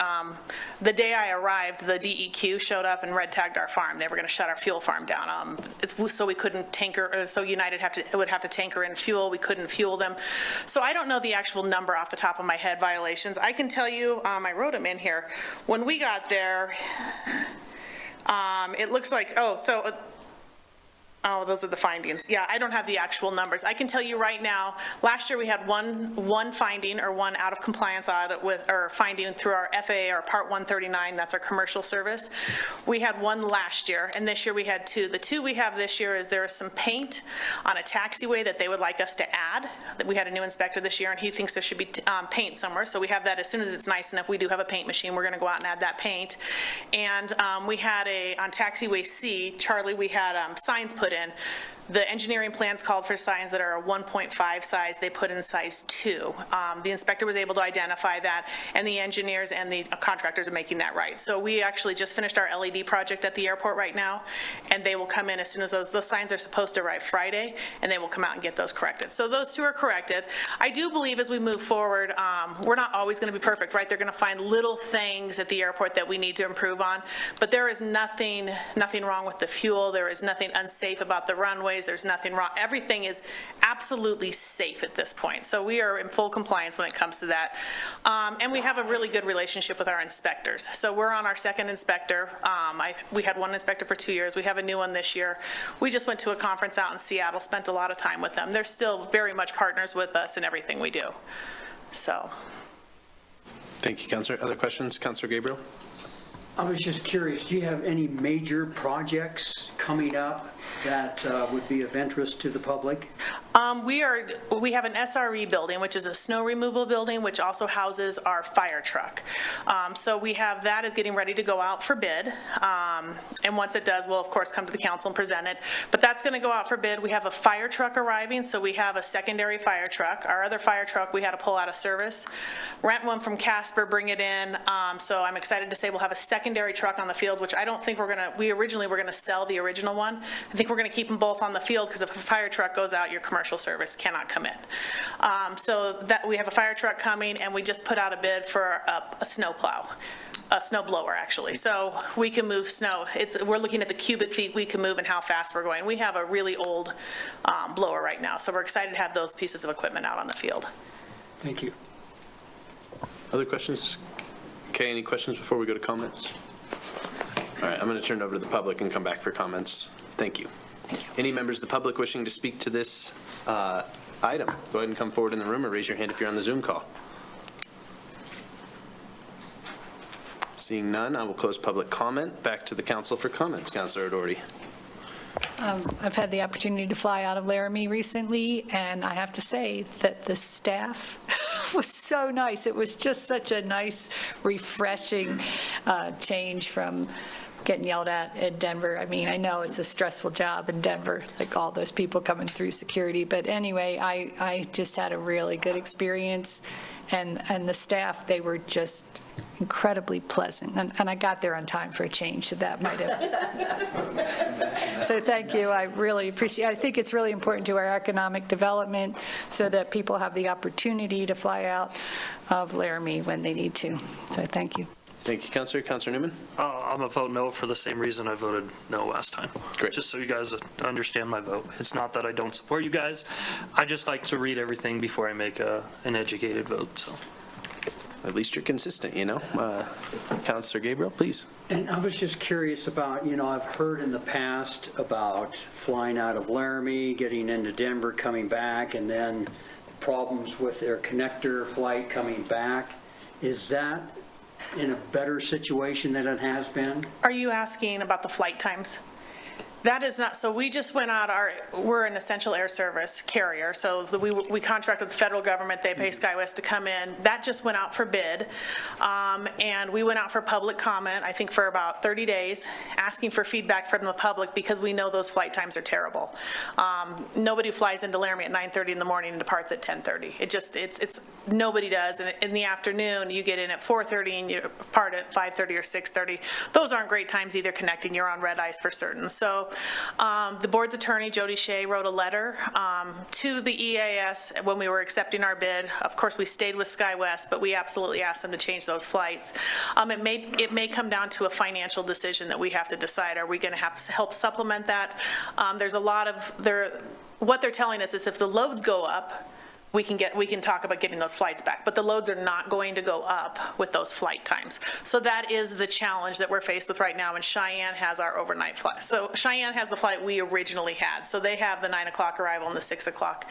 The day I arrived, the DEQ showed up and red tagged our farm. They were going to shut our fuel farm down. It's so we couldn't tanker, so United would have to tanker in fuel. We couldn't fuel them. So I don't know the actual number off the top of my head, violations. I can tell you, I wrote them in here. When we got there, it looks like, those are the findings. Yeah, I don't have the actual numbers. I can tell you right now, last year we had one finding or one out of compliance audit or finding through our FAA or Part 139, that's our commercial service. We had one last year, and this year we had 2. The 2 we have this year is there is some paint on a taxiway that they would like us to add. We had a new inspector this year, and he thinks there should be paint somewhere, so we have that as soon as it's nice enough. We do have a paint machine. We're going to go out and add that paint. And we had on taxiway C, Charlie, we had signs put in. The engineering plans called for signs that are a 1.5 size. They put in size 2. The inspector was able to identify that, and the engineers and the contractors are making that right. So we actually just finished our LED project at the airport right now, and they will come in as soon as those signs are supposed to arrive Friday, and they will come out and get those corrected. So those 2 are corrected. I do believe as we move forward, we're not always going to be perfect, right? They're going to find little things at the airport that we need to improve on, but there is nothing wrong with the fuel. There is nothing unsafe about the runways. There's nothing wrong. Everything is absolutely safe at this point. So we are in full compliance when it comes to that. And we have a really good relationship with our inspectors. So we're on our 2nd inspector. We had 1 inspector for 2 years. We have a new one this year. We just went to a conference out in Seattle, spent a lot of time with them. They're still very much partners with us in everything we do. So. Thank you, Councilor. Other questions? Councilor Gabriel? I was just curious, do you have any major projects coming up that would be of interest to the public? We have an SRE building, which is a snow removal building, which also houses our fire truck. So we have that is getting ready to go out for bid. And once it does, we'll of course come to the council and present it. But that's going to go out for bid. We have a fire truck arriving, so we have a secondary fire truck. Our other fire truck we had to pull out of service, rent one from Casper, bring it in. So I'm excited to say we'll have a secondary truck on the field, which I don't think we originally were going to sell the original one. I think we're going to keep them both on the field because if a fire truck goes out, your commercial service cannot come in. So that we have a fire truck coming, and we just put out a bid for a snow plow. A snow blower, actually. So we can move snow. We're looking at the cubic feet we can move and how fast we're going. We have a really old blower right now, so we're excited to have those pieces of equipment out on the field. Thank you. Other questions? Okay, any questions before we go to comments? All right, I'm going to turn it over to the public and come back for comments. Thank you. Any members of the public wishing to speak to this item, go ahead and come forward in the room or raise your hand if you're on the Zoom call. Seeing none, I will close public comment. Back to the council for comments. Councilor O'Doherty. I've had the opportunity to fly out of Laramie recently, and I have to say that the staff was so nice. It was just such a nice, refreshing change from getting yelled at Denver. I mean, I know it's a stressful job in Denver, like all those people coming through security. But anyway, I just had a really good experience, and the staff, they were just incredibly pleasant, and I got there on time for a change, so that might have. So thank you. I really appreciate it. I think it's really important to our economic development so that people have the opportunity to fly out of Laramie when they need to. So thank you. Thank you, Councilor. Councilor Newman? I'm going to vote no for the same reason I voted no last time. Great. Just so you guys understand my vote. It's not that I don't support you guys. I just like to read everything before I make an educated vote, so. At least you're consistent, you know. Councilor Gabriel, please. And I was just curious about, I've heard in the past about flying out of Laramie, getting into Denver, coming back, and then problems with their connector flight coming back. Is that in a better situation than it has been? Are you asking about the flight times? That is not, so we just went out, we're an essential air service carrier, so we contract with the federal government, they pay SkyWest to come in. That just went out for bid, and we went out for public comment, I think for about 30 days, asking for feedback from the public because we know those flight times are terrible. Nobody flies into Laramie at 9:30 in the morning and departs at 10:30. It's nobody does, and in the afternoon, you get in at 4:30 and you depart at 5:30 or 6:30. Those aren't great times either connecting, you're on red ice for certain. So the board's attorney, Jody Shea, wrote a letter to the EAS when we were accepting our bid. Of course, we stayed with SkyWest, but we absolutely asked them to change those flights. It may come down to a financial decision that we have to decide. Are we going to have to help supplement that? There's a lot of, what they're telling us is if the loads go up, we can talk about getting those flights back, but the loads are not going to go up with those flight times. So that is the challenge that we're faced with right now, and Cheyenne has our overnight flight. So Cheyenne has the flight we originally had, so they have the 9 o'clock arrival and the 6 o'clock.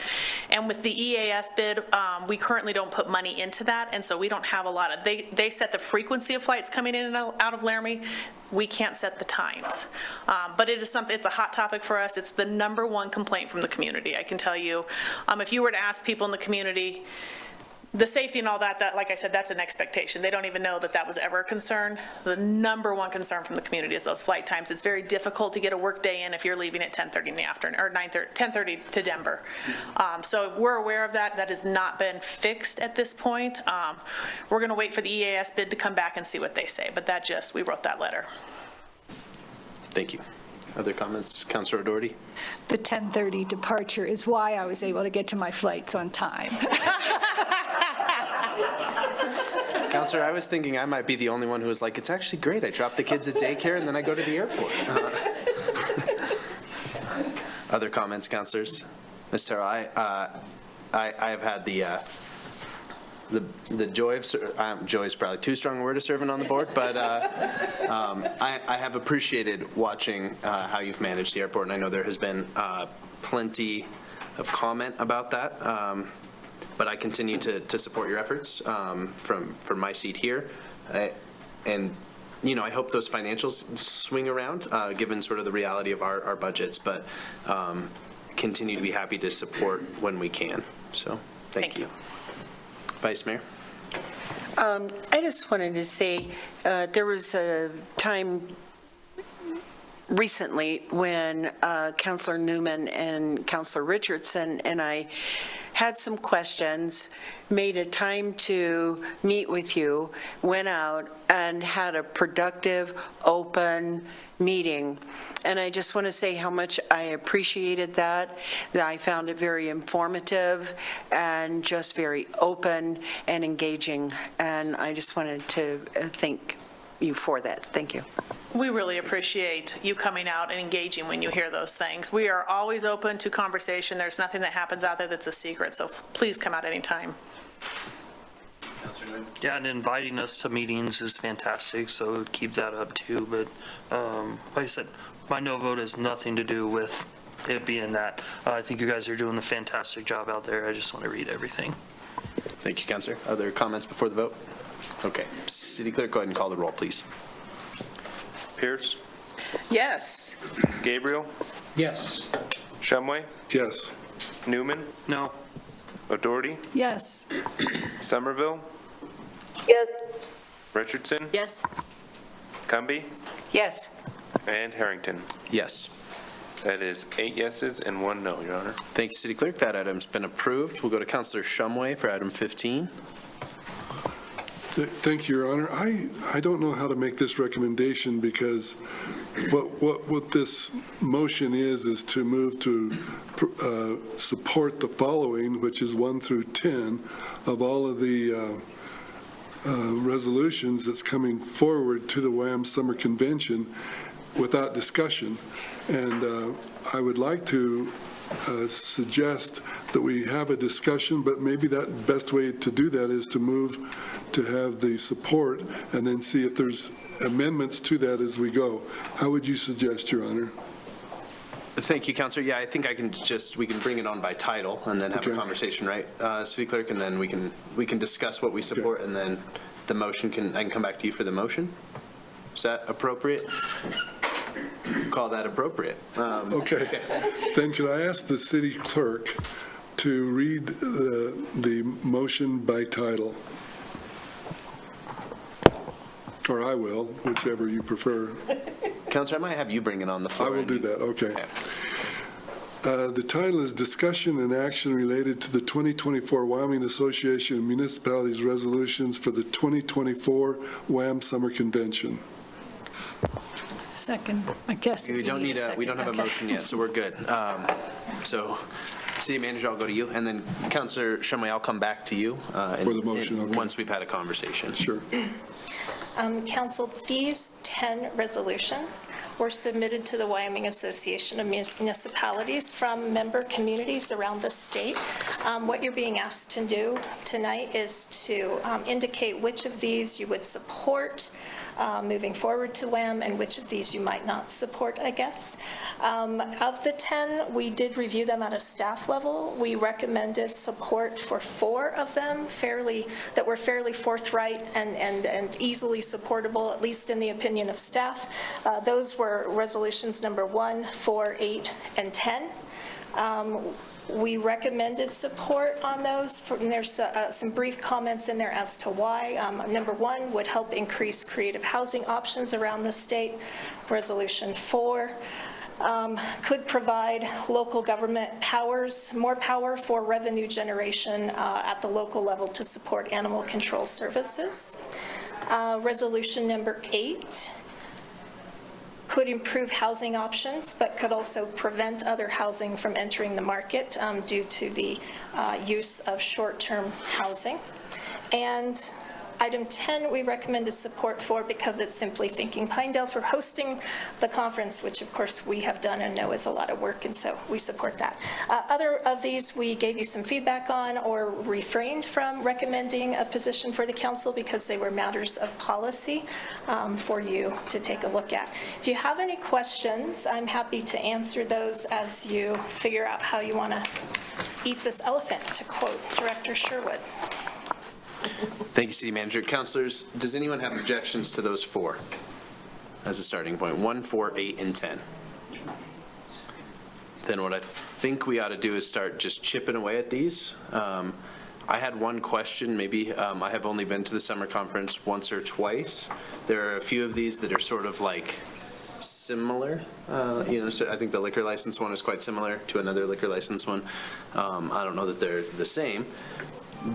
And with the EAS bid, we currently don't put money into that, and so we don't have a lot of, they set the frequency of flights coming in and out of Laramie. We can't set the times. But it is something, it's a hot topic for us. It's the #1 complaint from the community, I can tell you. If you were to ask people in the community, the safety and all that, like I said, that's an expectation. They don't even know that that was ever a concern. The number one concern from the community is those flight times. It's very difficult to get a work day in if you're leaving at 10:30 in the afternoon, or 10:30 to Denver. So we're aware of that. That has not been fixed at this point. We're going to wait for the EAS bid to come back and see what they say, but we wrote that letter. Thank you. Other comments? Councilor Doherty? The 10:30 departure is why I was able to get to my flights on time. Counselor, I was thinking I might be the only one who was like, it's actually great. I drop the kids at daycare and then I go to the airport. Other comments, councilors? Ms. Terrell, I have had the joy of, joy is probably too strong a word to serving on the board, but I have appreciated watching how you've managed the airport, and I know there has been plenty of comment about that. But I continue to support your efforts from my seat here. And, you know, I hope those financials swing around, given sort of the reality of our budgets, but continue to be happy to support when we can. So, thank you. Vice Mayor? I just wanted to say, there was a time recently when Councilor Newman and Councilor Richardson and I had some questions, made a time to meet with you, went out and had a productive, open meeting. And I just want to say how much I appreciated that I found it very informative and just very open and engaging. And I just wanted to thank you for that. Thank you. We really appreciate you coming out and engaging when you hear those things. We are always open to conversation. There's nothing that happens out there that's a secret, so please come out anytime. Yeah, and inviting us to meetings is fantastic, so keep that up too. But like I said, my no vote has nothing to do with it being that. I think you guys are doing a fantastic job out there. I just want to read everything. Thank you, Councilor. Other comments before the vote? Okay. City Clerk, go ahead and call the roll, please. Pierce? Yes. Gabriel? Yes. Shumway? Yes. Newman? No. O'Doherty? Yes. Somerville? Yes. Richardson? Yes. Cumby? Yes. And Harrington. Yes. That is 8 yeses and 1 no, Your Honor. Thank you, City Clerk. That item's been approved. We'll go to Councilor Shumway for item 15. Thank you, Your Honor. I don't know how to make this recommendation because what this motion is to move to support the following, which is 1 through 10 of all of the resolutions that's coming forward to the WAM Summer Convention without discussion. And I would like to suggest that we have a discussion, but maybe that best way to do that is to move to have the support and then see if there's amendments to that as we go. How would you suggest, Your Honor? Thank you, Councilor. Yeah, I think we can bring it on by title and then have a conversation, right, City Clerk? And then we can discuss what we support, and then the motion I can come back to you for the motion. Is that appropriate? Call that appropriate. Okay. Then could I ask the city clerk to read the motion by title? Or I will, whichever you prefer. Councilor, I might have you bring it on the floor. I will do that, okay. The title is Discussion and Action Related to the 2024 Wyoming Association of Municipalities Resolutions for the 2024 WAM Summer Convention. Second, I guess. We don't need we don't have a motion yet, so we're good. So, City Manager, I'll go to you, and then Councilor Shumway, I'll come back to you for the motion. Okay. Once we've had a conversation. Sure. Council, these 10 resolutions were submitted to the Wyoming Association of Municipalities from member communities around the state. What you're being asked to do tonight is to indicate which of these you would support moving forward to WAM, and which of these you might not support, I guess. Of the 10, we did review them at a staff level. We recommended support for 4 of them, that were fairly forthright and easily supportable, at least in the opinion of staff. Those were resolutions number 1, 4, 8, and 10. We recommended support on those, and there's some brief comments in there as to why. Number 1 would help increase creative housing options around the state. Resolution 4 could provide local government more power for revenue generation at the local level to support animal control services. Resolution number 8 could improve housing options, but could also prevent other housing from entering the market due to the use of short-term housing. And item 10, we recommended support for because it's simply thanking Pinedale for hosting the conference, which of course we have done and know is a lot of work, and so we support that. Other of these we gave you some feedback on or refrained from recommending a position for the council because they were matters of policy for you to take a look at. If you have any questions, I'm happy to answer those as you figure out how you want to eat this elephant, to quote Director Sherwood. Thank you, City Manager. Councilors, does anyone have objections to those 4 as a starting point? 1, 4, 8, and 10. Then what I think we ought to do is start just chipping away at these. I had one question, maybe. I have only been to the summer conference once or twice. There are a few of these that are sort of like similar. So I think the liquor license one is quite similar to another liquor license one. I don't know that they're the same.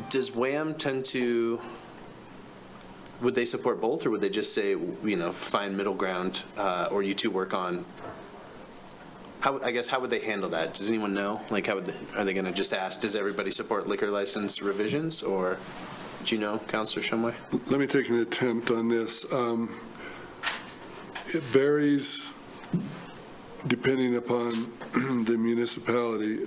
Does WHAM tend to, would they support both, or would they just say, find middle ground, or you two work on, how would they handle that? Does anyone know? Like, are they going to just ask, does everybody support liquor license revisions, or do you know, Councilor Shumway? Let me take an attempt on this. It varies depending upon the municipality.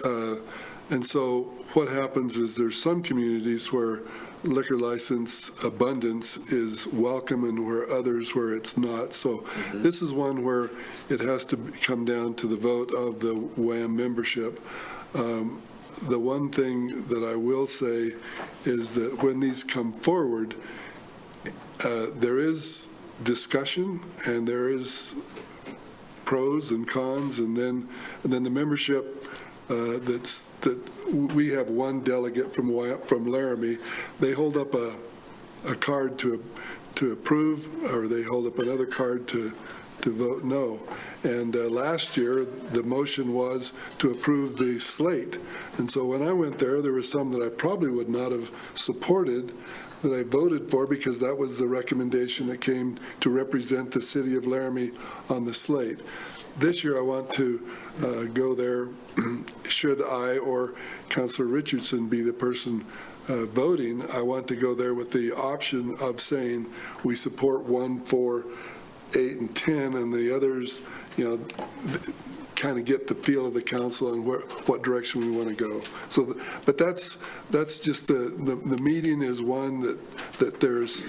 And so what happens is there's some communities where liquor license abundance is welcome and where others where it's not. So this is one where it has to come down to the vote of the WHAM membership. The one thing that I will say is that when these come forward, there is discussion and there is pros and cons, and then the membership that we have one delegate from Laramie. They hold up a card to approve, or they hold up another card to vote no. And last year, the motion was to approve the slate. And so when I went there were some that I probably would not have supported that I voted for because that was the recommendation that came to represent the city of Laramie on the slate. This year, I want to go there, should I or Councilor Richardson be the person voting, I want to go there with the option of saying we support 1, 4, 8, and 10, and the others, kind of get the feel of the council and what direction we want to go. So, but that's just the meeting is one that there's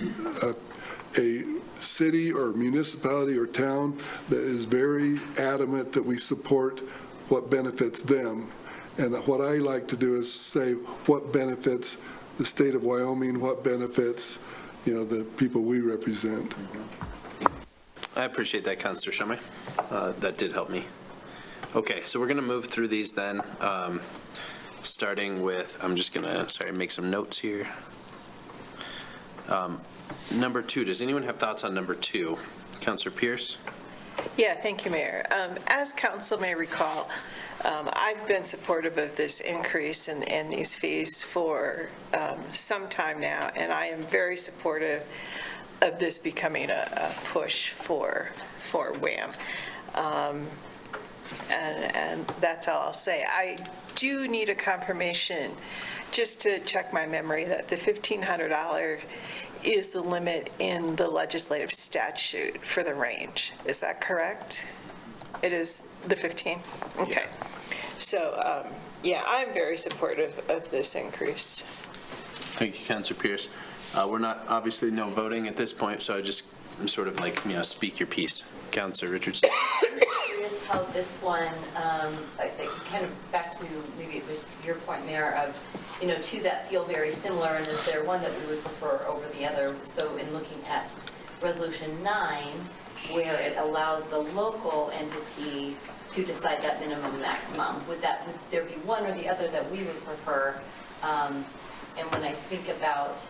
a city or municipality or town that is very adamant that we support what benefits them. And what I like to do is say what benefits the state of Wyoming, what benefits, the people we represent. I appreciate that, Councilor Shumway. That did help me. Okay, so we're going to move through these then, starting with, I'm just going to, make some notes here. Number 2, does anyone have thoughts on number 2? Councilor Pierce? Yeah, thank you, Mayor. As council may recall, I've been supportive of this increase in these fees for some time now, and I am very supportive of this becoming a push for WHAM. And that's all I'll say. I do need a confirmation, just to check my memory, that the $1,500 is the limit in the legislative statute for the range. Is that correct? It is the 15? Okay. So, I'm very supportive of this increase. Thank you, Councilor Pierce. We're not, obviously, no voting at this point, so I'm sort of like, speak your piece. Councilor Richardson. I'm curious how this one, kind of back to maybe your point, Mayor, of, two that feel very similar, and is there one that we would prefer over the other? So in looking at Resolution 9, where it allows the local entity to decide that minimum and maximum. Would there be one or the other that we would prefer? And when I think about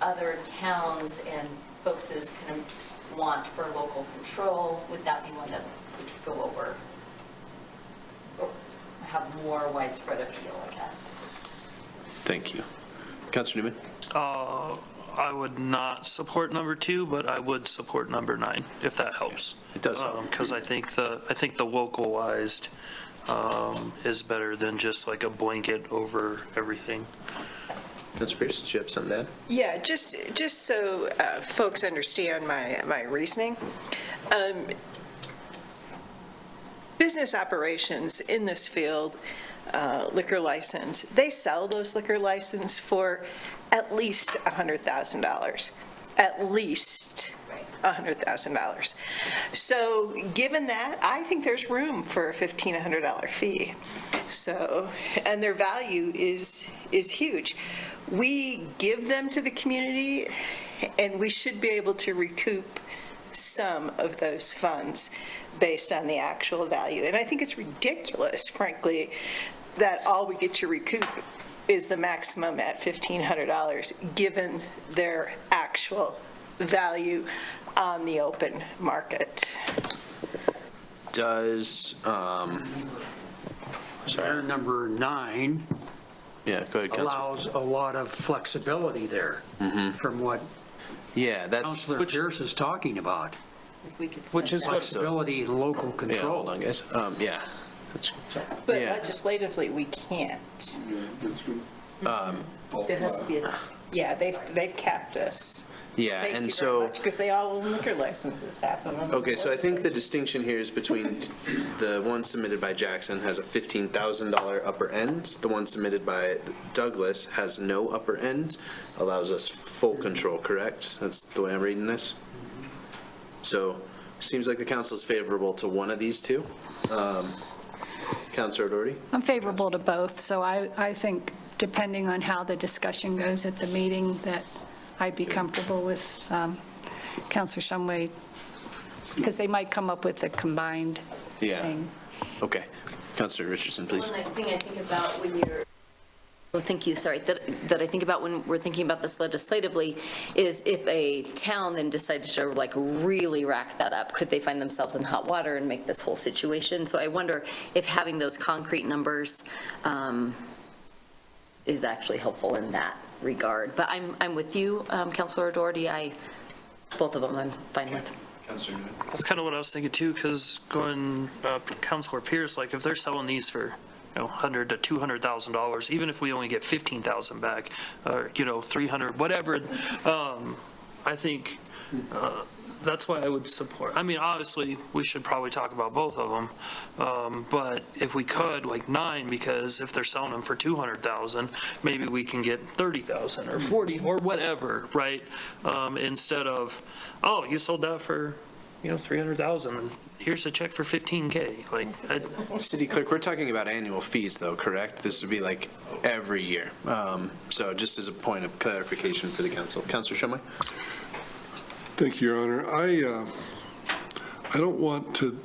other towns and folks' kind of want for local control, would that be one that we could go over? Or have more widespread appeal, I guess? Thank you. Councilor Newman? I would not support number 2, but I would support number 9, if that helps. It does help. Because I think the localized is better than just like a blanket over everything. Councilor Pierce, did you have something to add? Yeah, just so folks understand my reasoning. Business operations in this field, liquor license, they sell those liquor license for at least $100,000. At least $100,000. So given that, I think there's room for a $1,500 fee. So, and their value is huge. We give them to the community, and we should be able to recoup some of those funds based on the actual value. And I think it's ridiculous, frankly, that all we get to recoup is the maximum at $1,500, given their actual value on the open market. Does, Sorry. Number 9 yeah, go ahead, Councilor. allows a lot of flexibility there from what Councilor Pierce is talking about. Which is flexibility and local Yeah, control. hold on, guys. Yeah. But legislatively, we can't. There has to be a... Yeah, they've capped us. Yeah, and so. Because they all own liquor licenses, half of them. Okay, so I think the distinction here is between the one submitted by Jackson has a $15,000 upper end. The one submitted by Douglas has no upper end, allows us full control, correct? That's the way I'm reading this? So, seems like the council is favorable to one of these two. Councilor Doherty? I'm favorable to both, so I think, depending on how the discussion goes at the meeting, that I'd be comfortable with Councilor Shumway, because they might come up with a combined thing. Okay. Councilor Richardson, please. One thing I think about when you're, oh, thank you, sorry, that I think about when we're thinking about this legislatively is if a town then decided to like really rack that up, could they find themselves in hot water and make this whole situation? So I wonder if having those concrete numbers is actually helpful in that regard. But I'm with you, Councilor Doherty. Both of them I'm fine with. Councilor Newman. That's kind of what I was thinking too, because going, Councilor Pierce, like if they're selling these for, $100,000 to $200,000, even if we only get 15,000 back, or, 300, whatever, I think that's why I would support. I mean, obviously, we should probably talk about both of them, but if we could, like 9, because if they're selling them for 200,000, maybe we can get 30,000 or 40 or whatever, right? Instead of, oh, you sold that for, 300,000. Here's a check for 15K. Like, City Clerk, we're talking about annual fees, though, correct? This would be like every year. So just as a point of clarification for the council. Councilor Shumway? Thank you, Your Honor. I don't want to,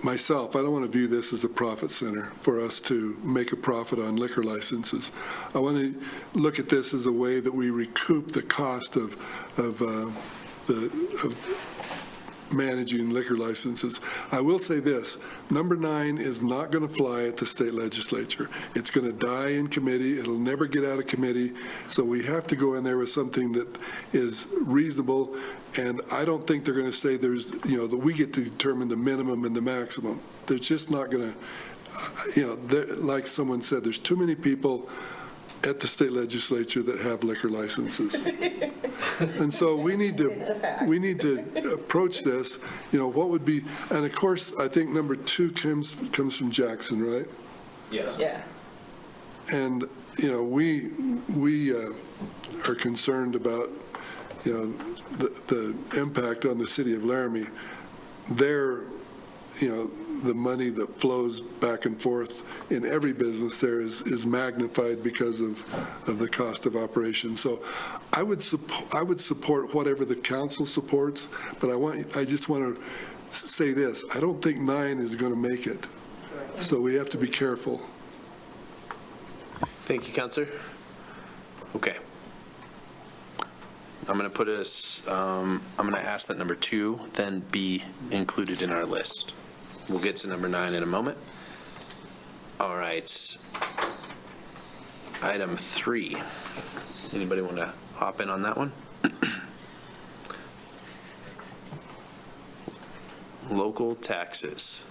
myself, I don't want to view this as a profit center for us to make a profit on liquor licenses. I want to look at this as a way that we recoup the cost of managing liquor licenses. I will say this, number 9 is not going to fly at the state legislature. It's going to die in committee. It'll never get out of committee. So we have to go in there with something that is reasonable. And I don't think they're going to say there's, that we get to determine the minimum and the maximum. They're just not going to, like someone said, there's too many people at the state legislature that have liquor licenses. And so we need to approach this, what would be, and of course, I think number 2 comes from Jackson, right? Yes. Yeah. And, we are concerned about, the impact on the city of Laramie. Their, the money that flows back and forth in every business there is magnified because of the cost of operation. So I would support whatever the council supports, but I just want to say this, I don't think 9 is going to make it. So we have to be careful. Thank you, Counselor. Okay. I'm going to put us, I'm going to ask that number 2 then be included in our list. We'll get to number 9 in a moment. All right. Item 3. Anybody want to hop in on that one? Local taxes,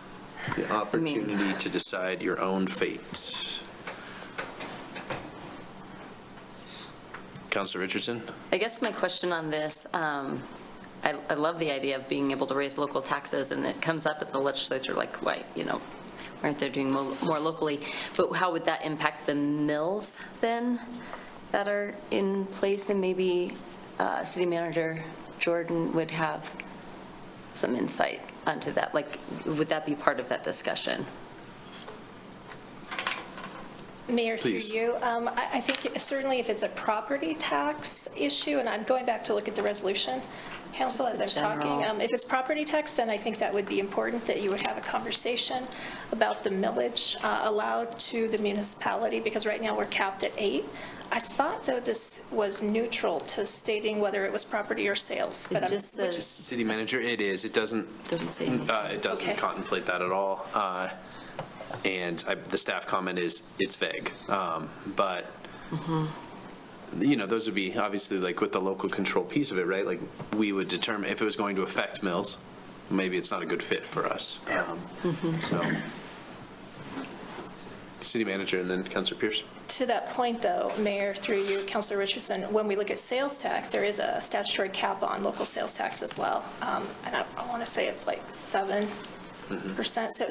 the opportunity to decide your own fate. Councilor Richardson? I guess my question on this, I love the idea of being able to raise local taxes, and it comes up at the legislature, like, why, aren't they doing more locally? But how would that impact the mills then that are in place? And maybe City Manager Jordan would have some insight onto that. Like, would that be part of that discussion? Mayor, through Please. you, I think certainly if it's a property tax issue, and I'm going back to look at the resolution, Council, as I'm talking, if it's property tax, then I think that would be important, that you would have a conversation about the millage allowed to the municipality, because right now we're capped at 8. I thought, though, this was neutral to stating whether it was property or sales. But City Manager, it is. It doesn't say. It doesn't Okay. contemplate that at all. And the staff comment is, it's vague. But, those would be obviously like with the local control piece of it, right? Like, we would determine if it was going to affect mills, maybe it's not a good fit for us. So, City Manager and then Councilor Pierce. to that point, though, Mayor, through you, Councilor Richardson, when we look at sales tax, there is a statutory cap on local sales tax as well. And I want to say it's like 7%.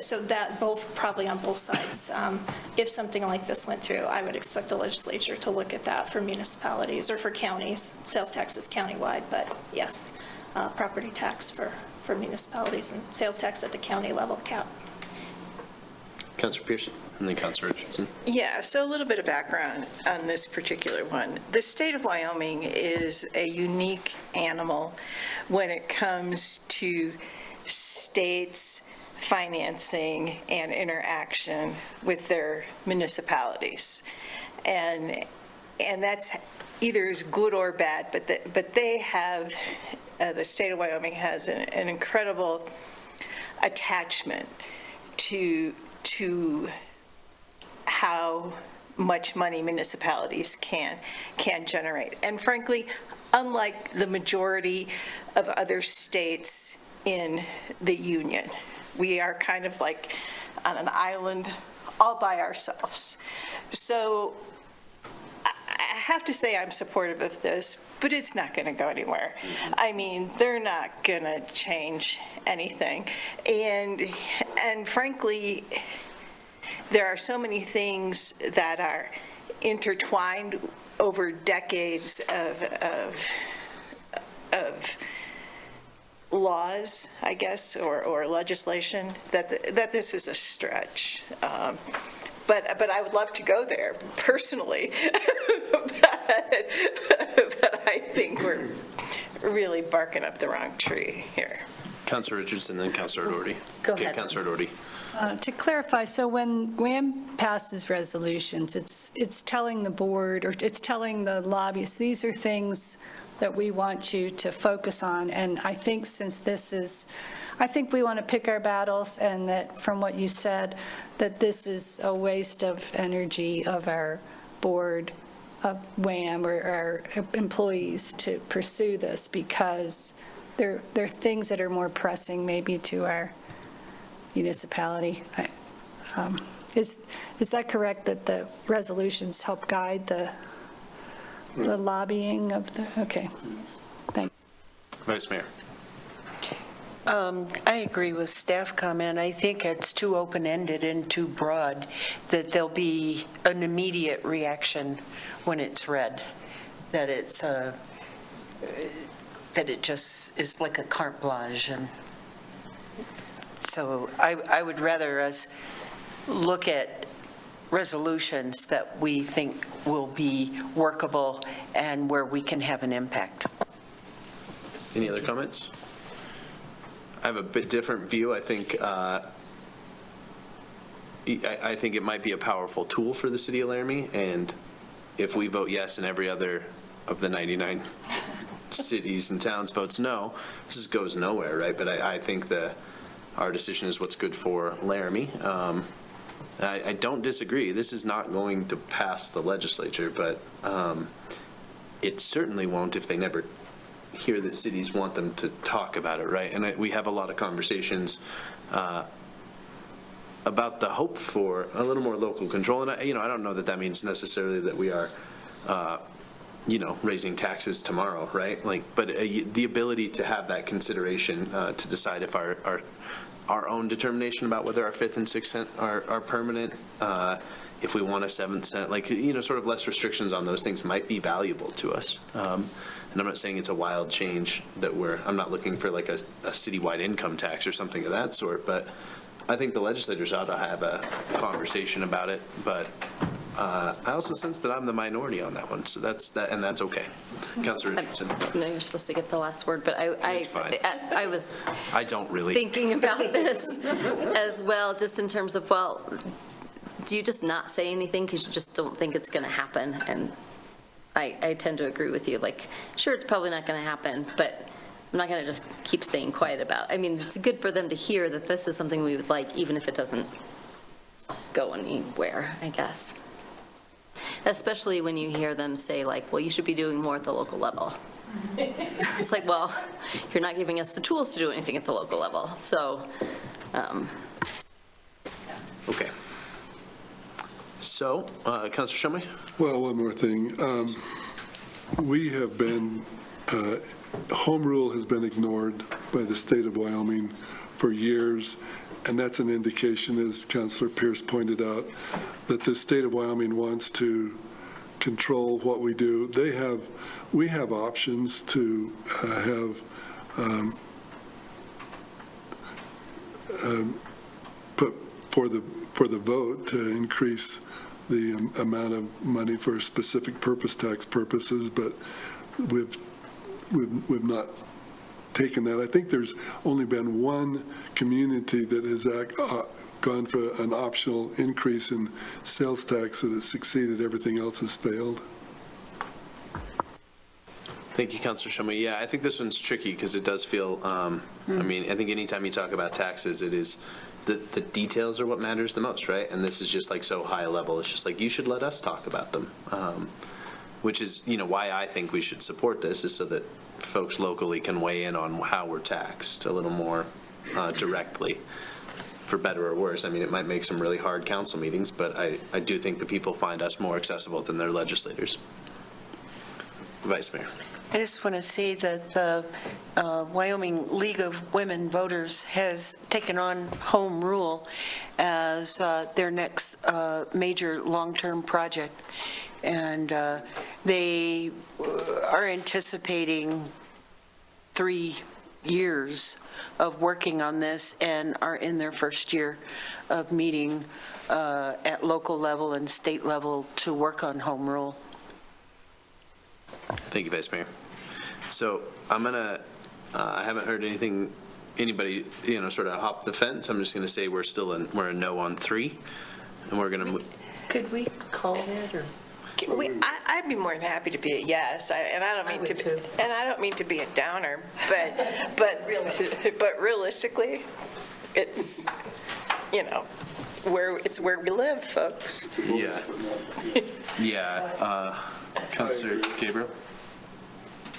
So that both, probably on both sides. If something like this went through, I would expect the legislature to look at that for municipalities or for counties. Sales tax is countywide, but yes, property tax for municipalities and sales tax at the county level cap. Councilor Pierce and then Councilor Richardson. Yeah, so a little bit of background on this particular one. The state of Wyoming is a unique animal when it comes to states financing and interaction with their municipalities. And that's either as good or bad, but they have, the state of Wyoming has an incredible attachment to how much money municipalities can generate. And frankly, unlike the majority of other states in the union, we are kind of like on an island all by ourselves. So I have to say I'm supportive of this, but it's not going to go anywhere. I mean, they're not going to change anything. And frankly, there are so many things that are intertwined over decades of laws, I guess, or legislation, that this is a stretch. But I would love to go there personally. but I think we're really barking up the wrong tree here. Councilor Richardson, then Councilor Doherty. Go ahead. Councilor Doherty. To clarify, so when WHAM passes resolutions, it's telling the board, or it's telling the lobbyists, these are things that we want you to focus on. And I think since this is, I think we want to pick our battles, and that from what you said, that this is a waste of energy of our board of WHAM or our employees to pursue this, because there are things that are more pressing maybe to our municipality. Is that correct, that the resolutions help guide the lobbying of the, okay, thank you. Vice Mayor. I agree with staff comment. I think it's too open-ended and too broad, that there'll be an immediate reaction when it's read, that it's that it just is like a carte blanche. And so I would rather us look at resolutions that we think will be workable and where we can have an impact. Any other comments? have a bit different view. I think it might be a powerful tool for the city of Laramie, and if we vote yes and every other of the 99 cities and towns votes no, this goes nowhere, right? But I think our decision is what's good for Laramie. I don't disagree. This is not going to pass the legislature, but it certainly won't if they never hear that cities want them to talk about it, right? And we have a lot of conversations about the hope for a little more local control. And I don't know that means necessarily that we are, raising taxes tomorrow, right? But the ability to have that consideration to decide if our own determination about whether our 5th and 6th cent are permanent, if we want a 7th cent, sort of less restrictions on those things might be valuable to us. And I'm not saying it's a wild change I'm not looking for like a citywide income tax or something of that sort, but I think the legislators ought to have a conversation about it. But I also sense that I'm the minority on that one, so that's okay. Councilor Richardson. No, you're supposed to get the last word, but I was don't really thinking about this as well, just in terms of, do you just not say anything because you just don't think it's going to happen? And I tend to agree with you. Sure, it's probably not going to happen, but I'm not going to just keep staying quiet about it. I mean, it's good for them to hear that this is something we would like, even if it doesn't go anywhere, I guess. Especially when you hear them say, well, you should be doing more at the local level. It's you're not giving us the tools to do anything at the local level. So, okay. So, Councilor Shumway? Well, one more thing. We have been, home rule has been ignored by the state of Wyoming for years, and that's an indication, as Councilor Pierce pointed out, that the state of Wyoming wants to control what we do. We have options to put for the vote to increase the amount of money for specific tax purposes, but we've not taken that. I think there's only been one community that has gone for an optional increase in sales tax that has succeeded. Everything else has failed. Thank you, Councilor Shumway. Yeah, I think this one's tricky because it does feel, I think anytime you talk about taxes, it is the details are what matters the most, right? And this is just so high level. It's just you should let us talk about them, which is, why I think we should support this, is so that folks locally can weigh in on how we're taxed a little more directly, for better or worse. I mean, it might make some really hard council meetings, but I do think the people find us more accessible than their legislators. Vice Mayor. I just want to say that the Wyoming League of Women Voters has taken on home rule as their next major long-term project. And they are anticipating 3 years of working on this and are in their first year of meeting at local level and state level to work on home rule. Thank you, Vice Mayor. So I'm gonna, I haven't heard anybody, sort of hop the fence. I'm just gonna say we're a no on 3, and we're gonna move. Could we call that, or? I'd be more than happy to be a yes, and I don't mean to be a downer, but realistically, it's where we live, folks. Yeah. Yeah. Councilor Gabriel.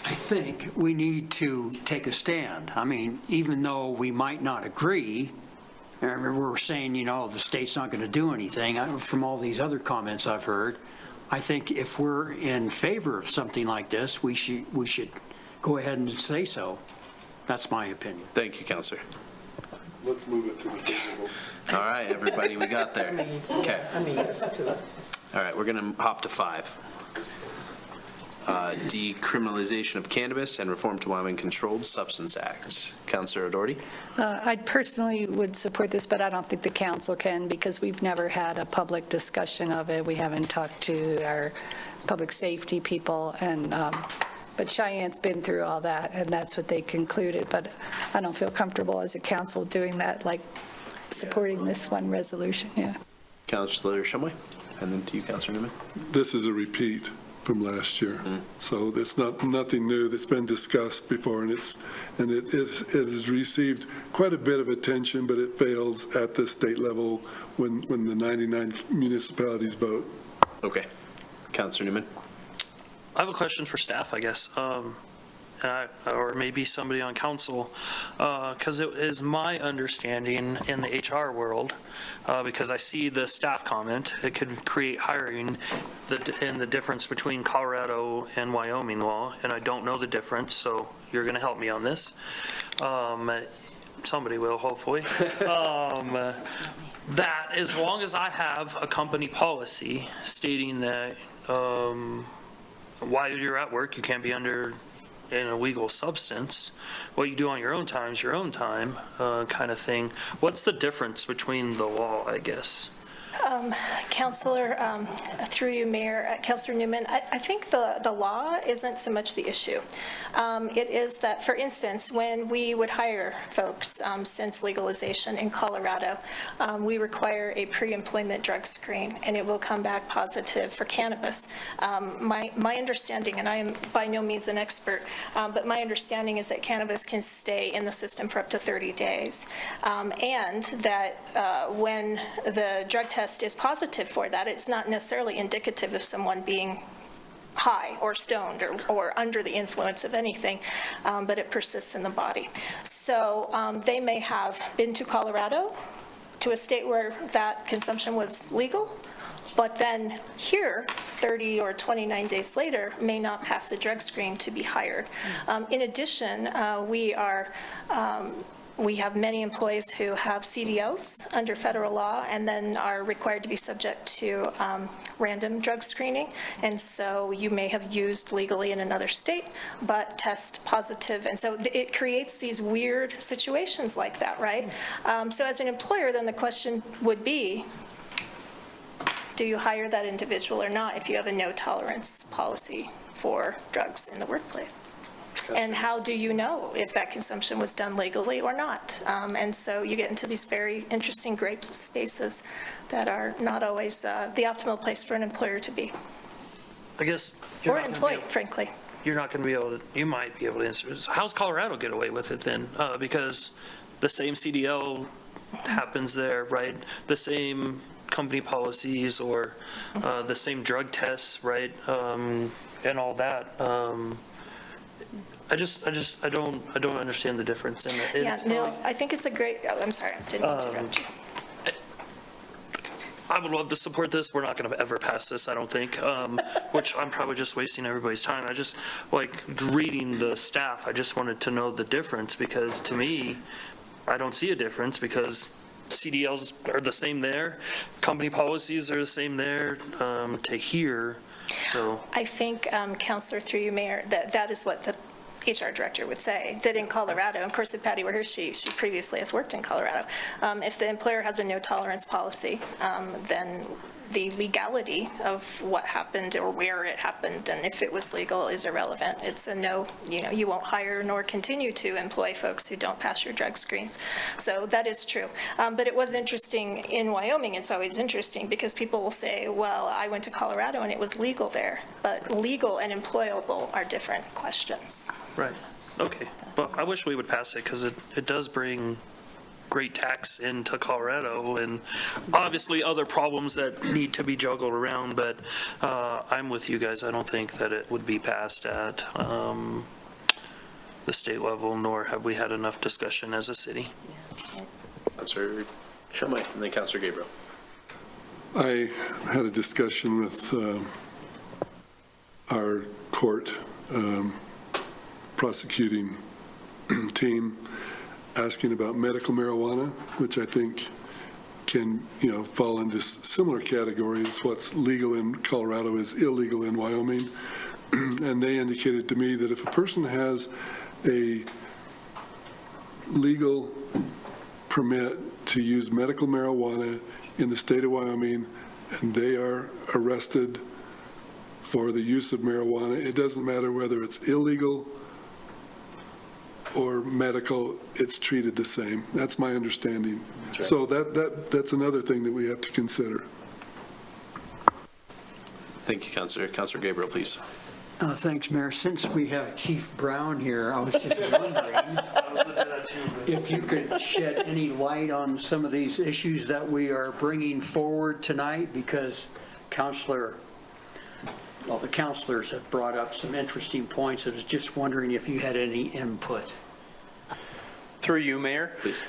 I think we need to take a stand. I mean, even though we might not agree, we're saying, the state's not going to do anything. From all these other comments I've heard, I think if we're in favor of something like this, we should go ahead and say so. That's my opinion. Thank you, Councilor. Let's move it to the table. All right, everybody, we got there. Okay. All right, we're going to hop to 5. Decriminalization of cannabis and reform to Wyoming Controlled Substance Act. Councilor O'Doherty. I personally would support this, but I don't think the council can because we've never had a public discussion of it. We haven't talked to our public safety people, and But Cheyenne's been through all that, and that's what they concluded. But I don't feel comfortable as a council doing that, like supporting this one resolution, yeah. Councilor Shumway, and then to you, Councilor Newman. This is a repeat from last year. So it's nothing new that's been discussed before, and it has received quite a bit of attention, but it fails at the state level when the 99 municipalities vote. Okay. Councilor Newman. I have a question for staff, I guess, or maybe somebody on council, because it is my understanding in the HR world, because I see the staff comment, it could create hiring in the difference between Colorado and Wyoming law, and I don't know the difference, so you're going to help me on this. Somebody will, hopefully. That as long as I have a company policy stating that while you're at work, you can't be under an illegal substance. What you do on your own time is your own time, kind of thing. What's the difference between the law, I guess? Counselor, through you, Mayor, Counselor Newman, I think the law isn't so much the issue. It is that, for instance, when we would hire folks since legalization in Colorado, we require a pre-employment drug screen, and it will come back positive for cannabis. My understanding, and I am by no means an expert, but my understanding is that cannabis can stay in the system for up to 30 days, and that when the drug test is positive for that, it's not necessarily indicative of someone being high or stoned or under the influence of anything, but it persists in the body. So they may have been to Colorado, to a state where that consumption was legal, but then here, 30 or 29 days later, may not pass the drug screen to be hired. In addition, we have many employees who have CDLs under federal law and then are required to be subject to random drug screening. And so you may have used legally in another state, but test positive. And so it creates these weird situations like that, right? So as an employer, then the question would be, do you hire that individual or not if you have a no tolerance policy for drugs in the workplace? And how do you know if that consumption was done legally or not? And so you get into these very interesting gray spaces that are not always the optimal place for an employer to be. I guess. Or an employee, frankly. You're not going to be able to, you might be able to answer this. How's Colorado get away with it then? Because the same CDL happens there, right? The same company policies or the same drug tests, right? And all that. I don't understand the difference in it. Yeah, no, I think it's a great, I'm sorry, I didn't interrupt you. I would love to support this. We're not going to ever pass this, I don't think, which I'm probably just wasting everybody's time. I just, like, reading the staff, I just wanted to know the difference because to me, I don't see a difference because CDLs are the same there, company policies are the same there to here, so. I think, Counselor, through you, Mayor, that is what the HR director would say, that in Colorado, of course, if Patty were here, she previously has worked in Colorado. If the employer has a no tolerance policy, then the legality of what happened or where it happened and if it was legal is irrelevant. It's a no, you won't hire nor continue to employ folks who don't pass your drug screens. So that is true. But it was interesting in Wyoming. It's always interesting because people will say, well, I went to Colorado and it was legal there. But legal and employable are different questions. Right. Okay. Well, I wish we would pass it because it does bring great tax into Colorado and obviously other problems that need to be juggled around. But I'm with you guys. I don't think that it would be passed at the state level, nor have we had enough discussion as a city. Councilor Shumway, and then Councilor Gabriel. I had a discussion with our court prosecuting team asking about medical marijuana, which I think can, fall into similar categories. What's legal in Colorado is illegal in Wyoming. And they indicated to me that if a person has a legal permit to use medical marijuana in the state of Wyoming and they are arrested for the use of marijuana. It doesn't matter whether it's illegal or medical, it's treated the same. That's my understanding. So that's another thing that we have to consider. Thank you, Councilor. Councilor Gabriel, please. Thanks, Mayor. Since we have Chief Brown here, I was just wondering if you could shed any light on some of these issues that we are bringing forward tonight, because the counselors have brought up some interesting points. I was just wondering if you had any input. Through you, Mayor. Please.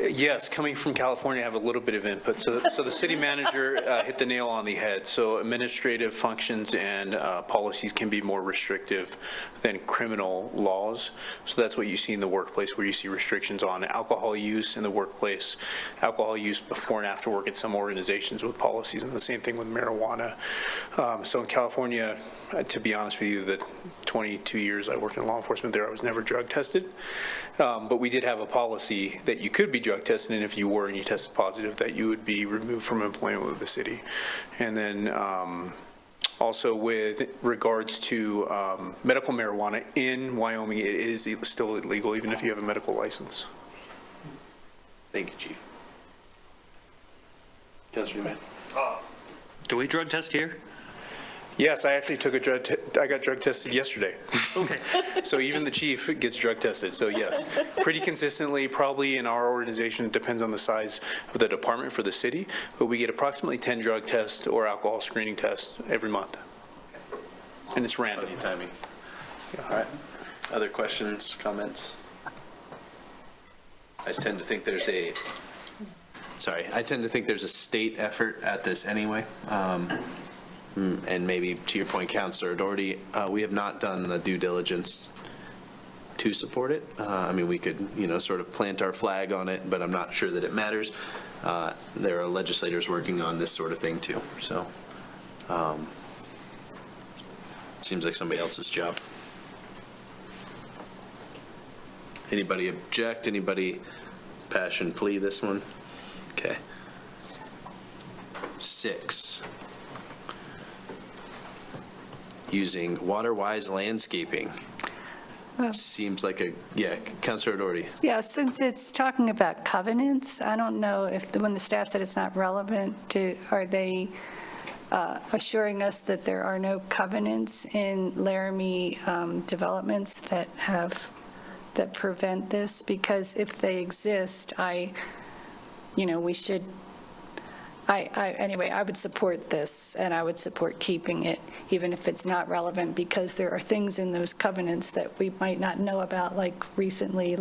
Yes, coming from California, I have a little bit of input. So the city manager hit the nail on the head. So administrative functions and policies can be more restrictive than criminal laws. So that's what you see in the workplace, where you see restrictions on alcohol use in the workplace, alcohol use before and after work in some organizations with policies, and the same thing with marijuana. So in California, to be honest with you, the 22 years I worked in law enforcement there, I was never drug tested. But we did have a policy that you could be drug tested, and if you were and you tested positive, that you would be removed from employment with the city. And then also with regards to medical marijuana in Wyoming, it is still illegal even if you have a medical license. Thank you, Chief. Councilor Newman. Do we drug test here? Yes, I actually took I got drug tested yesterday. Okay. So even the chief gets drug tested, so yes. Pretty consistently, probably in our organization, it depends on the size of the department for the city, but we get approximately 10 drug tests or alcohol screening tests every month. And it's random. Plenty of timing. All right. Other questions, comments? I tend to think there's a state effort at this anyway. And maybe to your point, Councilor Doherty, we have not done the due diligence to support it. I mean, we could, sort of plant our flag on it, but I'm not sure that it matters. There are legislators working on this sort of thing too. So seems like somebody else's job. Anybody object? Anybody passion plea this one? Okay. 6. Using water-wise landscaping. Seems like Councilor Doherty. Yeah, since it's talking about covenants, I don't know if, when the staff said it's not relevant, are they assuring us that there are no covenants in Laramie developments that prevent this? Because if they exist, we should, anyway, I would support this, and I would support keeping it, even if it's not relevant, because there are things in those covenants that we might not know about, like recently,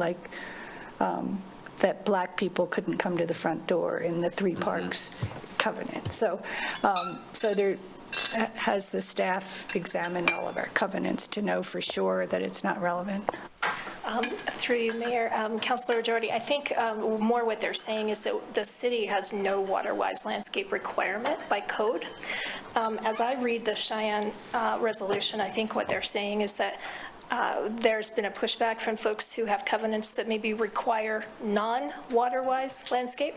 that black people couldn't come to the front door in the 3 Parks covenant. So there has the staff examined all of our covenants to know for sure that it's not relevant? Through you, Mayor, Councilor Doherty, I think more what they're saying is that the city has no water-wise landscape requirement by code. As I read the Cheyenne resolution, I think what they're saying is that there's been a pushback from folks who have covenants that maybe require non-water-wise landscape,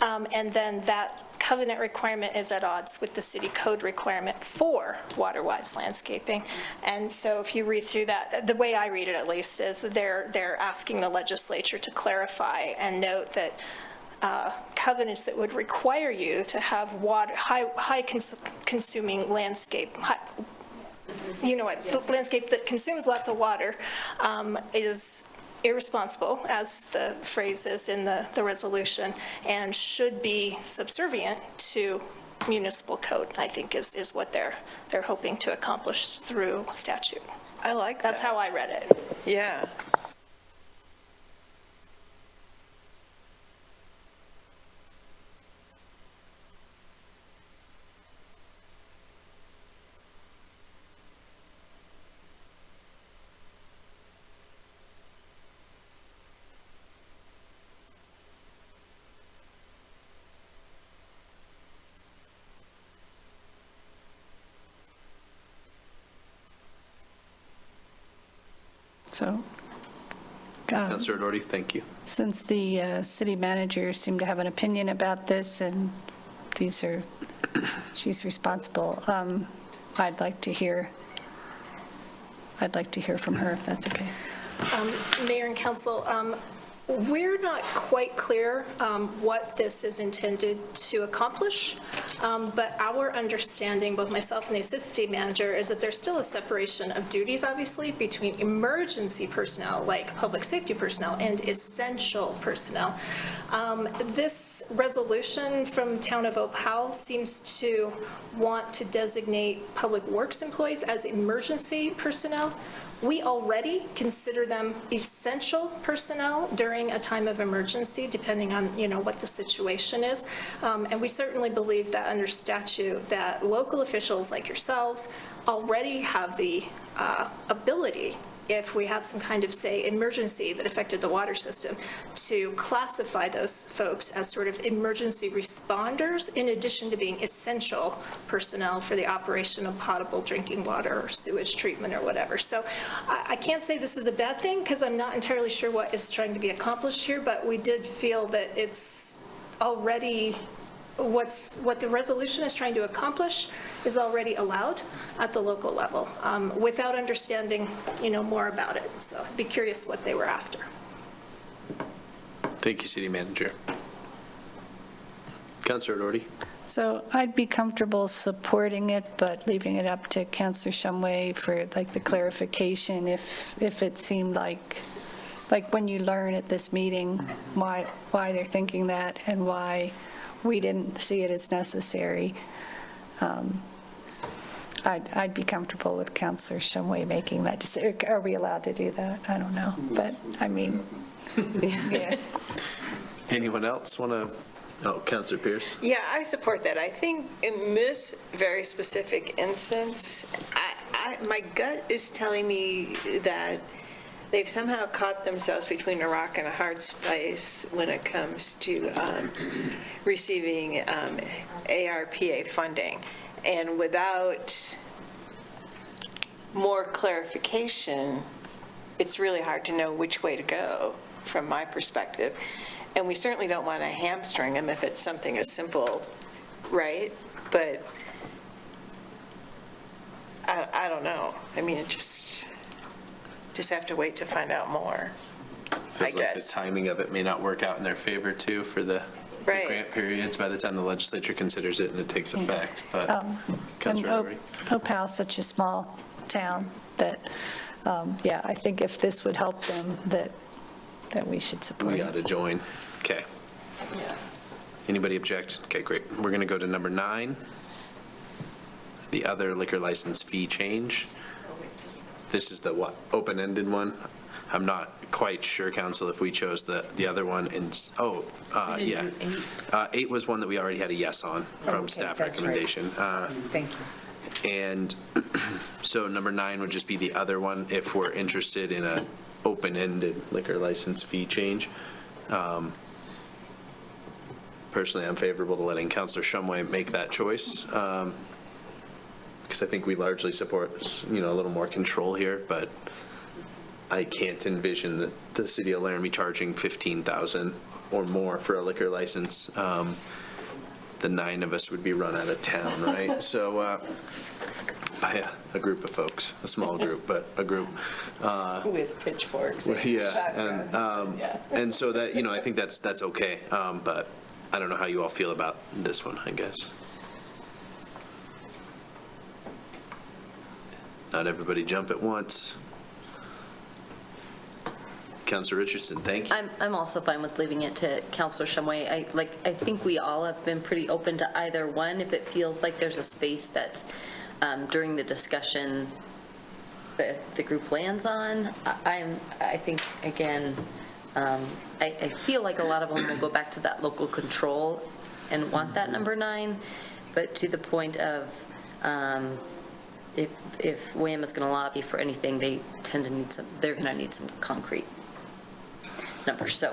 and then that covenant requirement is at odds with the city code requirement for water-wise landscaping. And so if you read through that, the way I read it at least, is they're asking the legislature to clarify and note that covenants that would require you to have high consuming landscape, landscape that consumes lots of water is irresponsible, as the phrase is in the resolution, and should be subservient to municipal code, I think is what they're hoping to accomplish through statute. I like that. That's how I read it. Yeah. So, Councilor Doherty, thank you. since the city manager seemed to have an opinion about this, and she's responsible, I'd like to hear from her, if that's okay. Mayor and council, we're not quite clear what this is intended to accomplish, but our understanding, both myself and the assistant city manager, is that there's still a separation of duties, obviously, between emergency personnel, like public safety personnel, and essential personnel. This resolution from Town of Opal seems to want to designate public works employees as emergency personnel. We already consider them essential personnel during a time of emergency, depending on, what the situation is. And we certainly believe that under statute that local officials like yourselves already have the ability, if we had some kind of, say, emergency that affected the water system, to classify those folks as sort of emergency responders in addition to being essential personnel for the operation of potable drinking water or sewage treatment or whatever. So I can't say this is a bad thing because I'm not entirely sure what is trying to be accomplished here, but we did feel that it's already what the resolution is trying to accomplish is already allowed at the local level without understanding, more about it. So I'd be curious what they were after. Thank you, City Manager. Councilor Doherty. So I'd be comfortable supporting it, but leaving it up to Councilor Shumway for the clarification if it seemed like when you learn at this meeting why they're thinking that and why we didn't see it as necessary. I'd be comfortable with Councilor Shumway making that decision. Are we allowed to do that? I don't know, but I mean, yeah. Anyone else want to? Oh, Councilor Pierce. Yeah, I support that. I think in this very specific instance, my gut is telling me that they've somehow caught themselves between a rock and a hard place when it comes to receiving ARPA funding. And without more clarification, it's really hard to know which way to go from my perspective. And we certainly don't want to hamstring them if it's something as simple, right? But I don't know. I mean, it just have to wait to find out more, Feels like the timing of it may not work out in their favor, too, for the grant periods by the time the legislature considers it and it takes effect. But Councilor Doherty. Opal's such a small town that, I think if this would help them, that we should support We it. got to join. Okay. Anybody object? Okay, great. We're going to go to number 9, the other liquor license fee change. This is the what? Open-ended one? I'm not quite sure, Council, if we chose the other one. Yeah. 8 was one that we already had a yes on from staff recommendation. Thank you. And so number 9 would just be the other one if we're interested in a open-ended liquor license fee change. Personally, I'm favorable to letting Councilor Shumway make that choice because I think we largely support, a little more control here, but I can't envision the city of Laramie charging $15,000 or more for a liquor license. The 9 of us would be run out of town, right? So a group of folks, a small group, but a group. With pitchforks. And so that, I think that's okay. But I don't know how you all feel about this one, I guess. Not everybody jump at once. Councilor Richardson, thank you. I'm also fine with leaving it to Councilor Shumway. I think we all have been pretty open to either one if it feels like there's a space that during the discussion the group lands on. I think, again, I feel like a lot of them will go back to that local control and want that number 9, but to the point of if WHAM is going to lobby for anything, they're going to need some concrete numbers. So,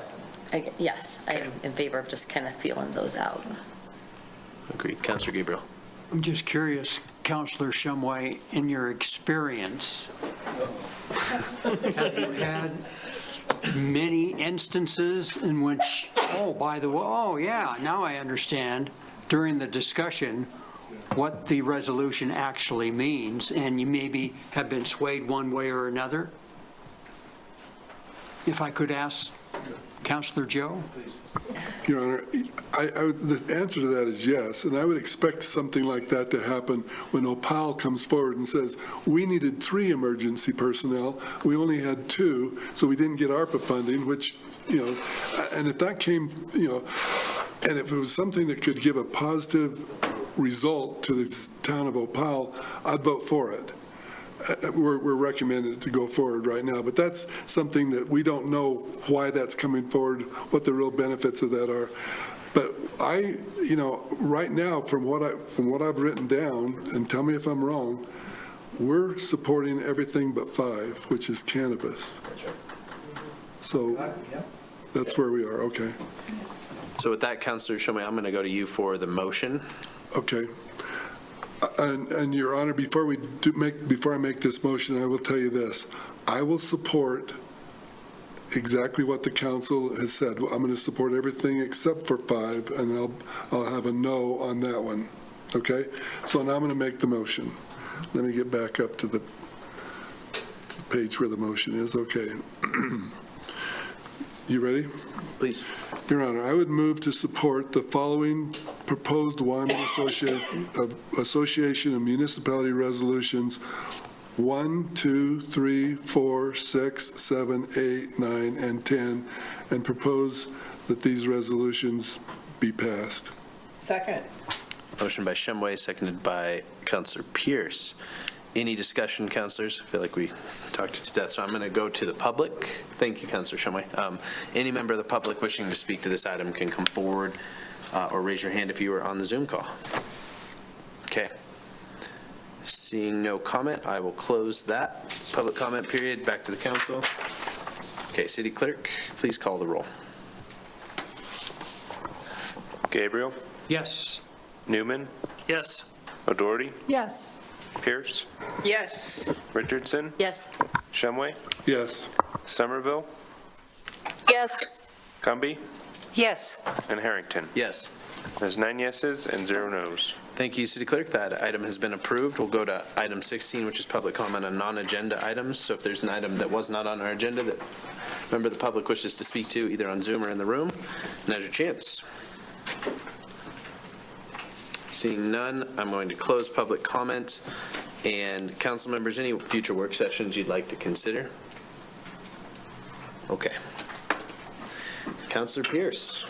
yes, I am in favor of just kind of feeling those out. Agreed. Councilor Gabriel. I'm just curious, Councilor Shumway, in your experience, have you had many instances in which, now I understand, during the discussion, what the resolution actually means, and you maybe have been swayed one way or another? If I could ask Councilor Joe? Your Honor, the answer to that is yes, and I would expect something like that to happen when Opal comes forward and says, we needed 3 emergency personnel, we only had 2, so we didn't get ARPA funding, which, and if that came, and if it was something that could give a positive result to the town of Opal, I'd vote for it. We're recommended to go forward right now, but that's something that we don't know why that's coming forward, what the real benefits of that are. But right now, from what I've written down, and tell me if I'm wrong, we're supporting everything but 5, which is cannabis. So that's where we are. Okay. So with that, Councilor Shumway, I'm going to go to you for the motion. Okay. And Your Honor, before I make this motion, I will tell you this. I will support exactly what the council has said. I'm going to support everything except for 5, and I'll have a no on that one. Okay? So now I'm going to make the motion. Let me get back up to the page where the motion is. Okay. You ready? Please. Your Honor, I would move to support the following proposed Wyoming Association of Municipality Resolutions 1, 2, 3, 4, 6, 7, 8, 9, and 10, and propose that these resolutions be passed. Second. Motion by Shumway, seconded by Councilor Pierce. Any discussion, councilors? I feel like we talked to death, so I'm going to go to the public. Thank you, Councilor Shumway. Any member of the public wishing to speak to this item can come forward or raise your hand if you were on the Zoom call. Okay. Seeing no comment, I will close that public comment period. Back to the council. Okay, City Clerk, please call the roll. Gabriel? Yes. Newman? Yes. O'Doherty? Yes. Pierce? Yes. Richardson? Yes. Shumway? Yes. Somerville? Yes. Cumby? Yes. And Harrington? Yes. There's 9 yeses and 0 nos. Thank you, City Clerk. That item has been approved. We'll go to item 16, which is public comment on non-agenda items. So if there's an item that was not on our agenda that a member of the public wishes to speak to, either on Zoom or in the room, now's your chance. Seeing none, I'm going to close public comment. And council members, any future work sessions you'd like to consider? Okay. Councilor Pierce.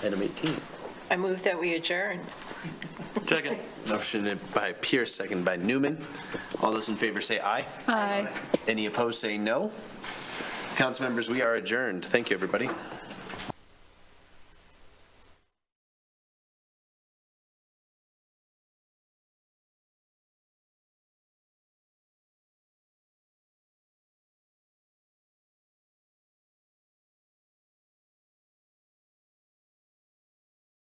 Item 18. I move that we adjourn. Second. Motion by Pierce, second by Newman. All those in favor say aye. Aye. Any opposed say no. Council members, we are adjourned. Thank you, everybody.